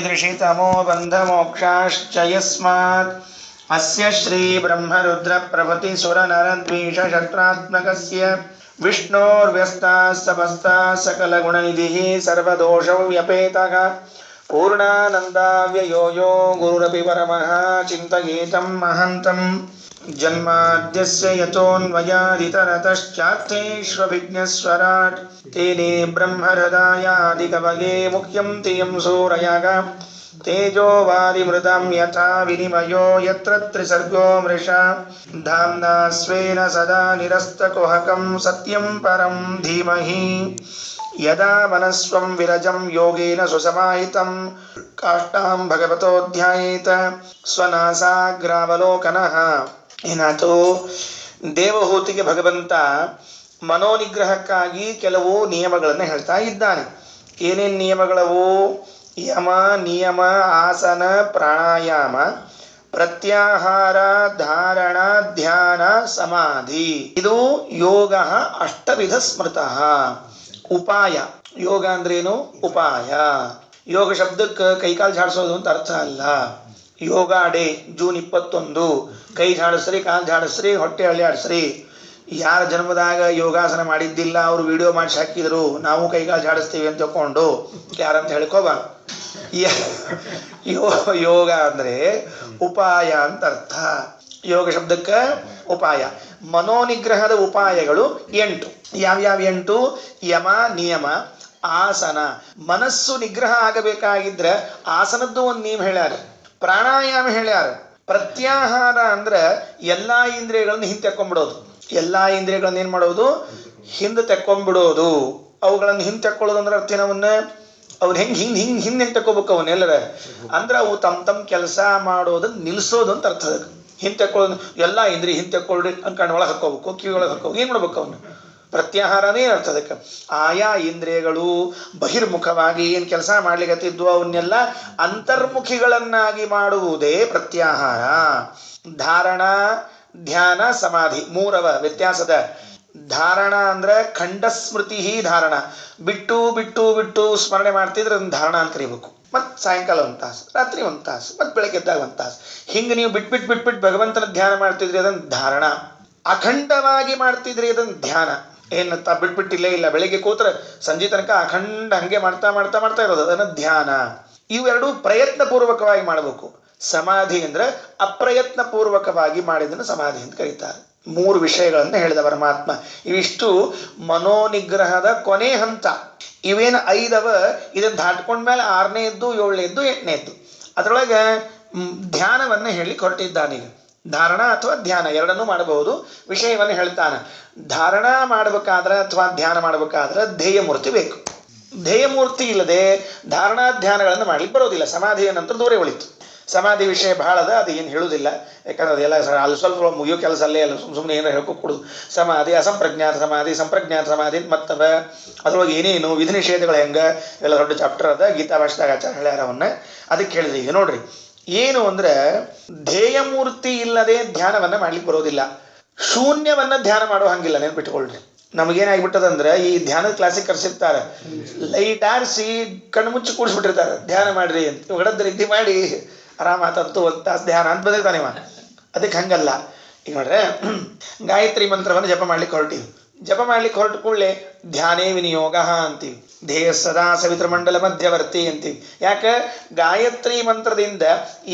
दृशितमो बन्धमोक्षाश्च यस्मात् अस्य श्रीब्रह्मरुद्रप्रभृतिसुरनरद्वीषशत्रात्मकस्य विष्णोर्व्यस्ताः समस्ताः सकलगुणनिधिः सर्वदोषव्यपेतः पूर्णानन्दाव्ययो यो गुरुरपि परमः चिन्तयेतं महन्तम् जन्माद्यस्य यतोऽन्वयादितरतश्चार्थेष्वभिज्ञस्वराट् तेने ब्रह्महृदायादिकवये मुख्यं तियं सूरयः तेजो वारिमृतं यथा विनिमयो यत्र त्रिसर्गो मृषा धाम्ना स्वेन सदा निरस्तकुहकं सत्यं परं धीमहि यदा मनस्वं विरजं योगेन सुसमाहितं काष्ठां भगवतो ध्यायेत ಸ್ವನಾಸಾಗ್ರಾವಲೋಕನಃ. ಏನಾಯ್ತು? ದೇವಹೂತಿಗೆ ಭಗವಂತ ಮನೋನಿಗ್ರಹಕ್ಕಾಗಿ ಕೆಲವು ನಿಯಮಗಳನ್ನು ಹೇಳ್ತಾ ಇದ್ದಾನೆ. ಏನೇನು ನಿಯಮಗಳವು? ಯಮ, ನಿಯಮ, ಆಸನ, ಪ್ರಾಣಾಯಾಮ, ಪ್ರತ್ಯಾಹಾರ, ಧಾರಣ, ಧ್ಯಾನ, ಸಮಾಧಿ. ಇದು ಯೋಗ ಅಷ್ಟವಿಧ ಸ್ಮೃತಃ. ಉಪಾಯ. ಯೋಗ ಅಂದ್ರೇನು? ಉಪಾಯ. ಯೋಗ ಶಬ್ದಕ್ಕೆ ಕೈಕಾಲು ಝಾಡಿಸೋದು ಅಂತ ಅರ್ಥ ಅಲ್ಲ. ಯೋಗ ಡೇ ಜೂನ್ 21. ಕೈ ಝಾಡಿಸ್ರಿ, ಕಾಲು ಝಾಡಿಸ್ರಿ, ಹೊಟ್ಟೆ ಅಳ್ಯಾಡಿಸ್ರಿ. ಯಾರ ಜನ್ಮದಾಗ ಯೋಗಾಸನ ಮಾಡಿದ್ದಿಲ್ಲ ಅವರು ವಿಡಿಯೋ ಮಾಡಿಸಿ ಹಾಕಿದ್ರು, ನಾವು ಕೈಕಾಲು ಝಾಡಿಸ್ತೀವಿ ಅಂತ ತಿಳ್ಕೊಂಡು ಯಾರಂತ ಹೇಳ್ಕೋಬ. ಯೋಗ ಅಂದರೆ ಉಪಾಯ ಅಂತ ಅರ್ಥ. ಯೋಗ ಶಬ್ದಕ್ಕೆ ಉಪಾಯ. ಮನೋನಿಗ್ರಹದ ಉಪಾಯಗಳು 8. ಯಾವ್ಯಾವ 8? ಯಮ, ನಿಯಮ, ಆಸನ. ಮನಸ್ಸು ನಿಗ್ರಹ ಆಗಬೇಕಾಗಿದ್ರೆ ಆಸನದ್ದು ಒಂದು ನಿಯಮ ಹೇಳ್ಯಾರ. ಪ್ರಾಣಾಯಾಮ ಹೇಳ್ಯಾರ. ಪ್ರತ್ಯಾಹಾರ ಅಂದ್ರೆ ಎಲ್ಲಾ ಇಂದ್ರಿಯಗಳನ್ನ ಹಿಂದೆ ತೆಕ್ಕೊಂಡ್ಬಿಡೋದು. ಎಲ್ಲಾ ಇಂದ್ರಿಯಗಳನ್ನ ಏನ್ ಮಾಡೋದು? ಹಿಂದೆ ತೆಕ್ಕೊಂಡ್ಬಿಡೋದು. ಅವುಗಳನ್ನು ಹಿಂದೆ ತೆಕ್ಕೊಳ್ಳೋದು ಅಂದ್ರೆ ಅರ್ಥ ಏನವನ್ನ? ಅವ್ನು ಹಿಂದೆ ತೆಕ್ಕೋಬೇಕು ಅವನ್ನೆಲ್ಲರ ಅಂದ್ರೆ ಅವು ತಮ್ಮ ಕೆಲಸ ಮಾಡೋದನ್ನ ನಿಲ್ಲಿಸೋದು ಅಂತ ಅರ್ಥ. ಅದಕ್ಕೆ ಹಿಂದೆ ತೆಕ್ಕೊಳ್ಳೋದು. ಎಲ್ಲ ಇಂದ್ರಿಯ ಹಿಂದೆ ತೆಕ್ಕೊಳ್ರಿ ಅನ್ಕಂಡು ಒಳಗೆ ಹಾಕೋಬೇಕು, ಕಿವಿ ಒಳಗೆ ಹಾಕೋಬೇಕು. ಏನು ಮಾಡ್ಬೇಕು ಅವನು? ಪ್ರತ್ಯಾಹಾರನೇ ಅರ್ಥ ಅದಕ್ಕೆ. ಆಯಾ ಇಂದ್ರಿಯಗಳು ಬಹಿರ್ಮುಖವಾಗಿ ಏನು ಕೆಲಸ ಮಾಡ್ಲಿಕ್ಕತ್ತಿದ್ವು ಅವನ್ನೆಲ್ಲ ಅಂತರ್ಮುಖಿಗಳನ್ನಾಗಿ ಮಾಡುವುದೇ ಪ್ರತ್ಯಾಹಾರ. ಧಾರಣ, ಧ್ಯಾನ, ಸಮಾಧಿ ಮೂರವ ವ್ಯತ್ಯಾಸದ. ಧಾರಣ ಅಂದ್ರೆ ಖಂಡಸ್ಮೃತಿ ಧಾರಣ. ಬಿಟ್ಟು ಬಿಟ್ಟು ಬಿಟ್ಟು ಸ್ಮರಣೆ ಮಾಡ್ತಿದ್ರೆ ಅದನ್ನ ಧಾರಣ ಅಂತ ಕರಿಬೇಕು. ಮತ್ತು ಸಾಯಂಕಾಲ 1 ತಾಸು, ರಾತ್ರಿ 1 ತಾಸು, ಮತ್ತು ಬೆಳಗ್ಗೆ ಎದ್ದಾಗ 1 ತಾಸು. ಹಿಂಗೆ ನೀವು ಬಿಟ್ಬಿಟ್ಟು ಭಗವಂತನ ಧ್ಯಾನ ಮಾಡ್ತಿದ್ರಿ ಅದನ್ನು ಧಾರಣ. ಅಖಂಡವಾಗಿ ಮಾಡ್ತಿದ್ರಿ ಅದನ್ನು ಧ್ಯಾನ. ಏನು ಬಿಟ್ಬಿಟ್ಟಿಲ್ಲೇ ಇಲ್ಲ, ಬೆಳಿಗ್ಗೆ ಕೂತ್ರೆ ಸಂಜೆ ತನಕ ಅಖಂಡ ಹಂಗೆ ಮಾಡ್ತಾ ಮಾಡ್ತಾ ಮಾಡ್ತಾ ಇರೋದು, ಅದನ್ನು ಧ್ಯಾನ. ಇವೆರಡು ಪ್ರಯತ್ನ ಪೂರ್ವಕವಾಗಿ ಮಾಡಬೇಕು. ಸಮಾಧಿ ಅಂದ್ರೆ ಅಪ್ರಯತ್ನ ಪೂರ್ವಕವಾಗಿ ಮಾಡಿದ್ದನ್ನು ಸಮಾಧಿ ಅಂತ ಕರೀತಾರೆ. 3 ವಿಷಯಗಳನ್ನು ಹೇಳಿದ ಪರಮಾತ್ಮ. ಇವಿಷ್ಟು ಮನೋನಿಗ್ರಹದ ಕೊನೆ ಹಂತ. ಇವೇನು 5 ಇದನ್ನು ದಾಟ್ಕೊಂಡ್ಮೇಲೆ 6ನೇದ್ದು, 7ನೇದ್ದು, 8ನೇದ್ದು. ಅದರೊಳಗೆ ಧ್ಯಾನವನ್ನು ಹೇಳಿ ಹೊರಟಿದ್ದಾನೀಗ. ಧಾರಣ ಅಥವಾ ಧ್ಯಾನ ಎರಡನ್ನೂ ಮಾಡಬಹುದು. ವಿಷಯವನ್ನು ಹೇಳ್ತಾನೆ. ಧಾರಣ ಮಾಡಬೇಕಾದ್ರೆ ಅಥವಾ ಧ್ಯಾನ ಮಾಡಬೇಕಾದ್ರೆ ಧ್ಯೇಯಮೂರ್ತಿ ಬೇಕು. ಧ್ಯೇಯಮೂರ್ತಿ ಇಲ್ಲದೆ ಧಾರಣಾ ಧ್ಯಾನಗಳನ್ನು ಮಾಡ್ಲಿಕ್ಕೆ ಬರೋದಿಲ್ಲ. ಸಮಾಧಿಯ ನಂತರ ದೂರ ಉಳಿತು. ಸಮಾಧಿ ವಿಷಯ ಬಹಳ ಅದ, ಅದು ಏನು ಹೇಳುವುದಿಲ್ಲ. ಯಾಕಂದ್ರೆ ಅದೆಲ್ಲ ಅಲ್ಲಿ ಸ್ವಲ್ಪ ಮುಗಿಯೋ ಕೆಲಸ ಅಲ್ಲೇ ಅಲ್ಲ. ಸುಮ್ಮನೆ ಏನಾರು ಹೇಳ್ಕೊಡೋದು. ಸಮಾಧಿ, ಅಸಂಪ್ರಜ್ಞಾತ ಸಮಾಧಿ, ಸಂಪ್ರಜ್ಞಾತ ಸಮಾಧಿ ಮತ್ತವ ಅದ್ರೊಳಗೆ ಏನೇನು ವಿಧಿ ನಿಷೇಧಗಳು ಹೆಂಗೆ ಎಲ್ಲ ದೊಡ್ಡ ಚಾಪ್ಟರ್ ಅದ. ಗೀತಾ ಭಾಷೆದಾಗ ಆಚಾರ ಹೇಳ್ಯಾರ ಅವನ್ನ. ಅದಕ್ಕೆ ಹೇಳಿದೆ. ಈಗ ನೋಡ್ರಿ ಏನು ಅಂದ್ರೆ ಧ್ಯೇಯಮೂರ್ತಿ ಇಲ್ಲದೆ ಧ್ಯಾನವನ್ನ ಮಾಡ್ಲಿಕ್ಕೆ ಬರೋದಿಲ್ಲ. ಶೂನ್ಯವನ್ನ ಧ್ಯಾನ ಮಾಡೋ ಹಂಗಿಲ್ಲ. ನೆನ್ಪಿಟ್ಕೊಳ್ರಿ. ನಮಗೇನಾಗ್ಬಿಟ್ಟದಂದ್ರೆ ಈ ಧ್ಯಾನದ ಕ್ಲಾಸಿಗೆ ಕರ್ಸಿರ್ತಾರೆ, ಲೈಟ್ ಆರಿಸಿ ಕಣ್ಣು ಮುಚ್ಚಿ ಕೂಡಿಸ್ಬಿಟ್ಟಿರ್ತಾರೆ, ಧ್ಯಾನ ಮಾಡ್ರಿ ಅಂತ. ಹೊಡೆದ ರೀತಿ ಮಾಡಿ ಆರಾಮ ಆತಂತು 1 ತಾಸು ಧ್ಯಾನ ಅಂತ ಬಂದಿರ್ತಾನೆ ಇವ. ಅದಕ್ಕೆ ಹಂಗಲ್ಲ. ಈಗ ನೋಡ್ರೆ ಗಾಯತ್ರಿ ಮಂತ್ರವನ್ನು ಜಪ ಮಾಡ್ಲಿಕ್ಕೆ ಹೊರಟಿವಿ. ಜಪ ಮಾಡ್ಲಿಕ್ಕೆ ಹೊರಟು ಕೂಡಲೇ ಧ್ಯಾನೇ ವಿನಿಯೋಗ ಅಂತೀವಿ. ಧ್ಯೇಯ ಸದಾ ಸವಿತೃಮಂಡಲ ಮಧ್ಯವರ್ತಿ ಅಂತೀವಿ. ಯಾಕೆ? ಗಾಯತ್ರಿ ಮಂತ್ರದಿಂದ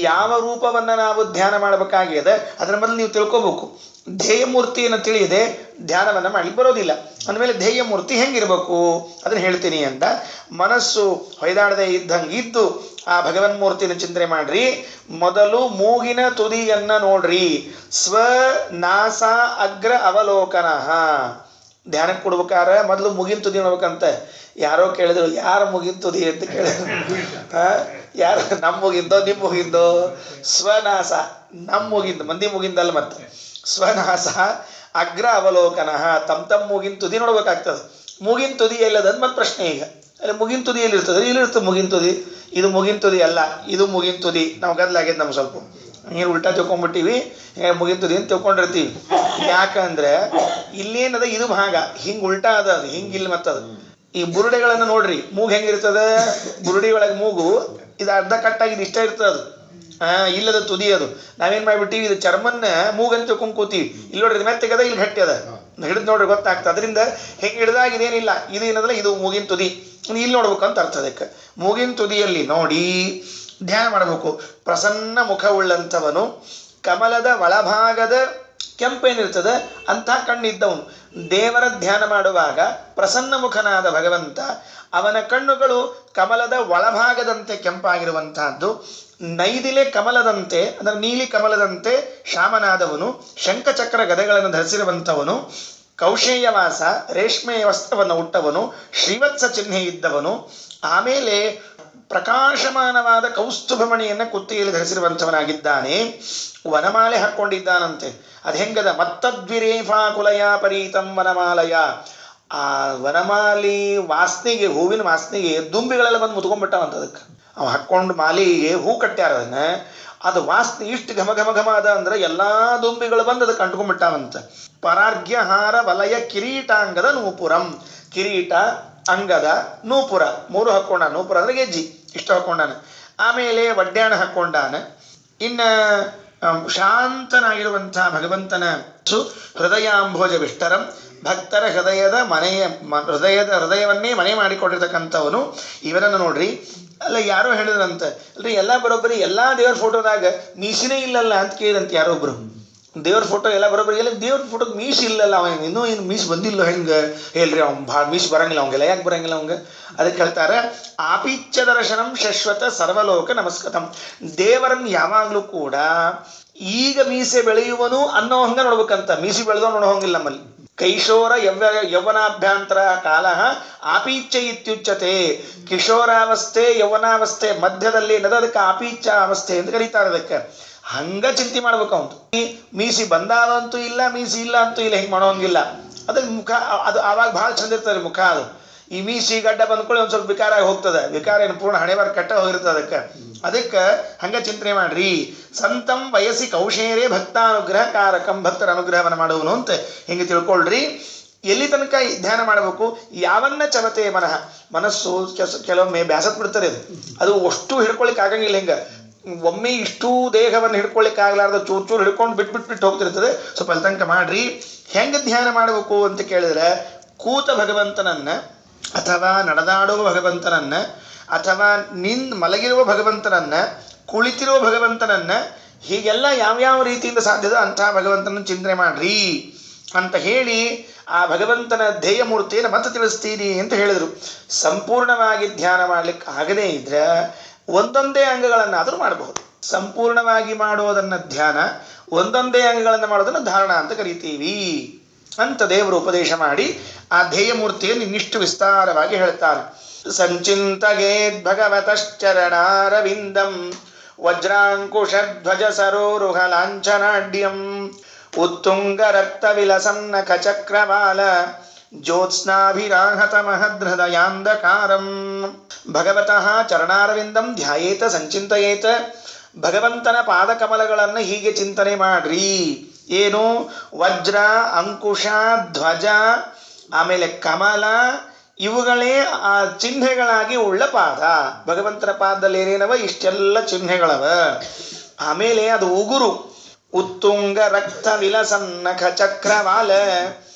ಯಾವ ರೂಪವನ್ನು ನಾವು ಧ್ಯಾನ ಮಾಡಬೇಕಾಗಿದೆ ಅದರ ಮೊದಲು ನೀವು ತಿಳ್ಕೋಬೇಕು. ಧ್ಯೇಯಮೂರ್ತಿಯನ್ನು ತಿಳಿಯದೆ ಧ್ಯಾನವನ್ನು ಮಾಡ್ಲಿಕ್ಕೆ ಬರೋದಿಲ್ಲ. ಅಂದಮೇಲೆ ಧ್ಯೇಯಮೂರ್ತಿ ಹೆಂಗಿರ್ಬೇಕು ಅದನ್ನು ಹೇಳ್ತೀನಿ ಅಂತ. ಮನಸ್ಸು ಹೊಯ್ದಾಡದೆ ಇದ್ದಂಗೆ ಇದ್ದು ಆ ಭಗವನ್ಮೂರ್ತಿನ ಚಿಂತನೆ ಮಾಡ್ರಿ. ಮೊದಲು ಮೂಗಿನ ತುದಿಯನ್ನ ನೋಡ್ರಿ. ಸ್ವನಾಸ ಅಗ್ರ ಅವಲೋಕನ. ಧ್ಯಾನಕ್ಕೆ ಕೊಡ್ಬೇಕಾದ್ರೆ ಮೊದಲು ಮುಗಿನ ತುದಿ ನೋಡ್ಬೇಕಂತ. ಯಾರೋ ಕೇಳಿದ್ರು, ಯಾರು ಮುಗಿನ ತುದಿ ಅಂತ ಕೇಳಿದ್ರು. ಯಾರು ನಮ್ಮ ಮುಗಿಂದೋ ನಿಮ್ಮ ಮುಗಿಂದೋ? ಸ್ವನಾಸ ನಮ್ಮ ಮುಗಿಂದ, ಮಂದಿ ಮುಗಿಂದಲ್ಲ. ಮತ್ತೆ ಸ್ವನಾಸ ಅಗ್ರ ಅವಲೋಕನ. ತಮ್ಮ ಮೂಗಿನ ತುದಿ ನೋಡ್ಬೇಕಾಗ್ತದೆ. ಮೂಗಿನ ತುದಿ ಎಲ್ಲದಂತ ಮತ್ತೆ ಪ್ರಶ್ನೆ. ಈಗ ಅಲ್ಲಿ ಮುಗಿನ ತುದಿ ಎಲ್ಲಿರ್ತದೆ? ಇಲ್ಲಿರ್ತದೆ ಮುಗಿನ ತುದಿ. ಇದು ಮುಗಿನ ತುದಿ ಅಲ್ಲ, ಇದು ಮುಗಿನ ತುದಿ. ನಾವು ಗದ್ದಲಾಗ್ಯದ ನಮ್ಗೆ ಸ್ವಲ್ಪ. ನೀರು ಉಲ್ಟಾ ತಿಳ್ಕೊಂಡ್ಬಿಟ್ಟಿವಿ, ಮುಗಿನ ತುದಿ ಅಂತ ತಿಳ್ಕೊಂಡಿರ್ತೀವಿ. ಯಾಕಂದ್ರೆ ಇಲ್ಲೇನದ ಇದು ಭಾಗ ಹಿಂಗೆ ಉಲ್ಟಾ ಅದ, ಅದು ಹಿಂಗಿಲ್ಲ ಮತ್ತದು. ಈ ಬುರುಡೆಗಳನ್ನು ನೋಡ್ರಿ, ಮೂಗು ಹೆಂಗಿರ್ತದ, ಬುರುಡಿ ಒಳಗೆ ಮೂಗು ಇದು ಅರ್ಧ ಕಟ್ಟಾಗಿದ್ದು ಇಷ್ಟ ಇರ್ತದೆ ಅದು, ಇಲ್ಲದ ತುದಿ ಅದು. ನಾವೇನ್ ಮಾಡ್ಬಿಟ್ಟಿವಿ, ಇದು ಚರ್ಮನ್ನ ಮೂಗಂತ ತಿಳ್ಕೊಂಡ್ ಕೂತೀವಿ. ಇಲ್ಲಿ ನೋಡ್ರಿ ಮೆತ್ತಗದ, ಇಲ್ಲಿ ಗಟ್ಟಿ ಅದ, ಹಿಡಿದು ನೋಡ್ರಿ ಗೊತ್ತಾಗ್ತದೆ. ಅದರಿಂದ ಹೆಂಗೆ ಹಿಡಿದಾಗ ಇದೇನಿಲ್ಲ, ಇದು ಏನಂದ್ರೆ ಇದು ಮೂಗಿನ ತುದಿ, ಇಲ್ಲಿ ನೋಡ್ಬೇಕು ಅಂತ ಅರ್ಥ. ಅದಕ್ಕೆ ಮೂಗಿನ ತುದಿಯಲ್ಲಿ ನೋಡಿ ಧ್ಯಾನ ಮಾಡಬೇಕು. ಪ್ರಸನ್ನ ಮುಖವುಳ್ಳಂಥವನು, ಕಮಲದ ಒಳಭಾಗದ ಕೆಂಪೇನಿರ್ತದೆ ಅಂಥ ಕಣ್ಣಿದ್ದವನು. ದೇವರ ಧ್ಯಾನ ಮಾಡುವಾಗ ಪ್ರಸನ್ನ ಮುಖನಾದ ಭಗವಂತ, ಅವನ ಕಣ್ಣುಗಳು ಕಮಲದ ಒಳಭಾಗದಂತೆ ಕೆಂಪಾಗಿರುವಂತಹದ್ದು, ನೈದಿಲೆ ಕಮಲದಂತೆ ಅಂದರೆ ನೀಲಿ ಕಮಲದಂತೆ ಶ್ಯಾಮನಾದವನು, ಶಂಖಚಕ್ರ ಗದೆಗಳನ್ನು ಧರಿಸಿರುವಂಥವನು, ಕೌಶೇಯವಾಸ ರೇಷ್ಮೆಯ ವಸ್ತ್ರವನ್ನು ಉಟ್ಟವನು, ಶ್ರೀವತ್ಸ ಚಿಹ್ನೆ ಇದ್ದವನು, ಆಮೇಲೆ ಪ್ರಕಾಶಮಾನವಾದ ಕೌಸ್ತುಭಮಣಿಯನ್ನು ಕುತ್ತಿಗೆಯಲ್ಲಿ ಧರಿಸಿರುವಂಥವನಾಗಿದ್ದಾನೆ. ವನಮಾಲೆ ಹಾಕ್ಕೊಂಡಿದ್ದಾನಂತೆ. ಅದು ಹೆಂಗದ, ಮತ್ತದ್ವಿರೇಫಾ ಕುಲಯ ಪರೀತಂ ವನಮಾಲಯ. ಆ ವನಮಾಲಿ ವಾಸನೆಗೆ, ಹೂವಿನ ವಾಸನೆಗೆ ದುಂಬಿಗಳೆಲ್ಲ ಬಂದು ಮುತ್ಕೊಂಡ್ಬಿಟ್ಟಾವಂತ. ಅದಕ್ಕೆ ಅವು ಹಾಕ್ಕೊಂಡು ಮಾಲಿಗೆ ಹೂ ಕಟ್ಟ್ಯಾರ, ಅದನ್ನ ಅದು ವಾಸನೆ ಇಷ್ಟು ಘಮ ಘಮ ಘಮ ಅದ ಅಂದ್ರೆ ಎಲ್ಲಾ ದುಂಬಿಗಳು ಬಂದು ಅದಕ್ಕೆ ಅಂಟ್ಕೊಂಡ್ಬಿಟ್ಟಾವಂತ. ಪರಾರ್ಘ್ಯಹಾರ ವಲಯ ಕಿರೀಟಾಂಗದ ನೂಪುರಂ, ಕಿರೀಟ ಅಂಗದ ನೂಪುರ ಮೂರು ಹಾಕ್ಕೊಂಡಾನ. ನೂಪುರ ಅಂದ್ರೆ ಗೆಜ್ಜಿ, ಇಷ್ಟು ಹಾಕ್ಕೊಂಡಾನ. ಆಮೇಲೆ ವಡ್ಡ್ಯಾಣ ಹಾಕ್ಕೊಂಡಾನ. ಇನ್ನ ಶಾಂತನಾಗಿರುವಂತಹ ಭಗವಂತನ ಹೃದಯಾಂಭೋಜ ವಿಷ್ಟರಂ, ಭಕ್ತರ ಹೃದಯವನ್ನೇ ಮನೆ ಮಾಡಿಕೊಂಡಿರ್ತಕ್ಕಂಥವನು. ಇವರನ್ನು ನೋಡ್ರಿ. ಅಲ್ಲ ಯಾರೋ ಹೇಳಿದ್ರಂತ, ಅಲ್ರಿ ಎಲ್ಲ ಬರೋಬ್ಬರಿ ಎಲ್ಲಾ ದೇವ್ರ ಫೋಟೋದಾಗ ಮೀಸಿನೇ ಇಲ್ಲಲ್ಲ ಅಂತ ಕೇಳಿದಂತ ಯಾರೊಬ್ರು. ದೇವ್ರ ಫೋಟೋ ಎಲ್ಲ ಬರೋಬ್ಬರಿ, ಎಲ್ಲ ದೇವ್ರ ಫೋಟೋಗೆ ಮೀಸ್ ಇಲ್ಲಲ್ಲ, ಅವ ಇನ್ನೂ ಏನು ಮೀಸ್ ಬಂದಿಲ್ಲ ಹೆಂಗೆ ಹೇಳ್ರಿ, ಅವ್ನು ಭಾಳ ಮೀಸ್ ಬರಂಗಿಲ್ಲ ಅವಂಗೆಲ್ಲ. ಯಾಕೆ ಬರಂಗಿಲ್ಲ ಅವಂಗೆ? ಅದಕ್ಕೆ ಹೇಳ್ತಾರೆ, ಆಪಿಚ್ಛ ದರ್ಶನಂ ಶಶ್ವತ ಸರ್ವಲೋಕ ನಮಸ್ಕೃತಂ. ದೇವರನ್ನು ಯಾವಾಗಲೂ ಕೂಡ ಈಗ ಮೀಸೆ ಬೆಳೆಯುವನು ಅನ್ನೋ ಹಂಗ ನೋಡ್ಬೇಕಂತ, ಮೀಸಿ ಬೆಳೆದೋ ನೋಡೋ ಹಂಗಿಲ್ಲ ನಮ್ಮಲ್ಲಿ. ಕೈಶೋರ ಯೌವನಾಭ್ಯಂತರ ಕಾಲ ಆಪೀಚ್ಛ ಇತ್ಯುಚ್ಯತೆ. ಕಿಶೋರಾವಸ್ಥೆ ಯೌವನಾವಸ್ಥೆ ಮಧ್ಯದಲ್ಲಿ ಅದಕ್ಕೆ ಆಪೀಚ್ಛ ಅವಸ್ಥೆ ಅಂತ ಕರೀತಾರೆ. ಅದಕ್ಕೆ ಹಂಗ ಚಿಂತೆ ಮಾಡ್ಬೇಕು. ಅವನು ಮೀಸಿ ಬಂದಾವಂತೂ ಇಲ್ಲ, ಮೀಸಿ ಇಲ್ಲ ಅಂತೂ ಇಲ್ಲ, ಹಿಂಗೆ ಮಾಡೋಂಗಿಲ್ಲ. ಅದಕ್ಕೆ ಮುಖ ಅದು ಆವಾಗ ಭಾಳ ಚಂದ ಇರ್ತದೆ ಮುಖ. ಅದು ಈ ಮೀಸಿ ಗಡ್ಡ ಬಂದ್ಕೊಳ್ಳಿ ಒಂದು ಸ್ವಲ್ಪ ವಿಕಾರ ಆಗಿ ಹೋಗ್ತದೆ. ವಿಕಾರ ಏನು ಪೂರ್ಣ ಹಣೆಬಾರ ಕಟ್ಟ ಹೋಗಿರ್ತದೆ. ಅದಕ್ಕೆ ಹಂಗ ಚಿಂತನೆ ಮಾಡ್ರಿ. ಸಂತಂ ವಯಸ್ಸಿ ಕೌಶೇರೇ ಭಕ್ತಾನುಗ್ರಹ ಕಾರಕಂ, ಭಕ್ತರ ಅನುಗ್ರಹವನ್ನು ಮಾಡುವನು ಅಂತ ಹಿಂಗೆ ತಿಳ್ಕೊಳ್ರಿ. ಎಲ್ಲಿ ತನಕ ಧ್ಯಾನ ಮಾಡಬೇಕು? ಯಾವನ್ನ ಚವತೆ ಮನಃ, ಮನಸ್ಸು ಕೆಲವೊಮ್ಮೆ ಬ್ಯಾಸತ್ ಬಿಡ್ತಾರೆ. ಅದು ಅಷ್ಟು ಹಿಡ್ಕೊಳಿಕ್ ಆಗಂಗಿಲ್ಲ. ಹಿಂಗೆ ಒಮ್ಮೆ ಇಷ್ಟು ದೇಹವನ್ನು ಹಿಡ್ಕೊಳಿಕ್ ಆಗ್ಲಾರ್ದ ಚೂರು ಚೂರು ಹಿಡ್ಕೊಂಡು ಬಿಟ್ಟು ಹೋಗ್ತಿರ್ತದೆ. ಸ್ವಲ್ಪ ಅಲ್ಲಿ ತನಕ ಮಾಡ್ರಿ. ಹೆಂಗೆ ಧ್ಯಾನ ಮಾಡಬೇಕು ಅಂತ ಕೇಳಿದ್ರೆ, ಕೂತ ಭಗವಂತನನ್ನ ಅಥವಾ ನಡೆದಾಡುವ ಭಗವಂತನನ್ನ ಅಥವಾ ಮಲಗಿರುವ ಭಗವಂತನನ್ನ, ಕುಳಿತಿರುವ ಭಗವಂತನನ್ನ, ಹೀಗೆಲ್ಲ ಯಾವ್ಯಾವ ರೀತಿಯಿಂದ ಸಾಧ್ಯದ ಅಂತಹ ಭಗವಂತನ ಚಿಂತನೆ ಮಾಡ್ರಿ ಅಂತ ಹೇಳಿ ಆ ಭಗವಂತನ ಧ್ಯೇಯ ಮೂರ್ತಿಯನ್ನು ಮತ್ತೆ ತಿಳಿಸ್ತೀನಿ ಅಂತ ಹೇಳಿದರು. ಸಂಪೂರ್ಣವಾಗಿ ಧ್ಯಾನ ಮಾಡ್ಲಿಕ್ಕೆ ಆಗದೇ ಇದ್ರೆ ಒಂದೊಂದೇ ಅಂಗಗಳನ್ನಾದರೂ ಮಾಡಬಹುದು. ಸಂಪೂರ್ಣವಾಗಿ ಮಾಡೋದನ್ನ ಧ್ಯಾನ, ಒಂದೊಂದೇ ಅಂಗಗಳನ್ನು ಮಾಡೋದನ್ನ ಧಾರಣ ಅಂತ ಕರಿತೀವಿ ಅಂತ ದೇವರು ಉಪದೇಶ ಮಾಡಿ ಆ ಧ್ಯೇಯ ಮೂರ್ತಿಯನ್ನು ಇನ್ನಿಷ್ಟು ವಿಸ್ತಾರವಾಗಿ ಹೇಳ್ತಾರೆ. ಸಂಚಿಂತಗೇದ್ ಭಗವತಶ್ಚರಣಾರವಿಂದಂ ವಜ್ರಾಂಕುಶಧ್ವಜ ಸರೋರುಹ ಲಾಂಛನಾಢ್ಯಂ ಉತ್ತುಂಗ ರಕ್ತ ವಿಲಸನ್ನಖ ಚಕ್ರವಾಲ ಜ್ಯೋತ್ಸ್ನಾಭಿರಾಹತ ಮಹದೃದಯಾಂಧಕಾರಂ. ಭಗವತಃ ಚರಣಾರವಿಂದಂ ಧ್ಯಾಯೇತ ಸಂಚಿಂತಯೇತ. ಭಗವಂತನ ಪಾದಕಮಲಗಳನ್ನು ಹೀಗೆ ಚಿಂತನೆ ಮಾಡ್ರಿ. ಏನು? ವಜ್ರ, ಅಂಕುಶ, ಧ್ವಜ, ಆಮೇಲೆ ಕಮಲ, ಇವುಗಳೇ ಆ ಚಿಹ್ನೆಗಳಾಗಿ ಉಳ್ಳ ಪಾದ. ಭಗವಂತನ ಪಾದದಲ್ಲಿ ಏನೇನವ? ಇಷ್ಟೆಲ್ಲ ಚಿಹ್ನೆಗಳವ. ಆಮೇಲೆ ಅದು ಉಗುರು, ಉತ್ತುಂಗ ರಕ್ತ ವಿಲಸನ್ನಖ ಚಕ್ರವಾಲ,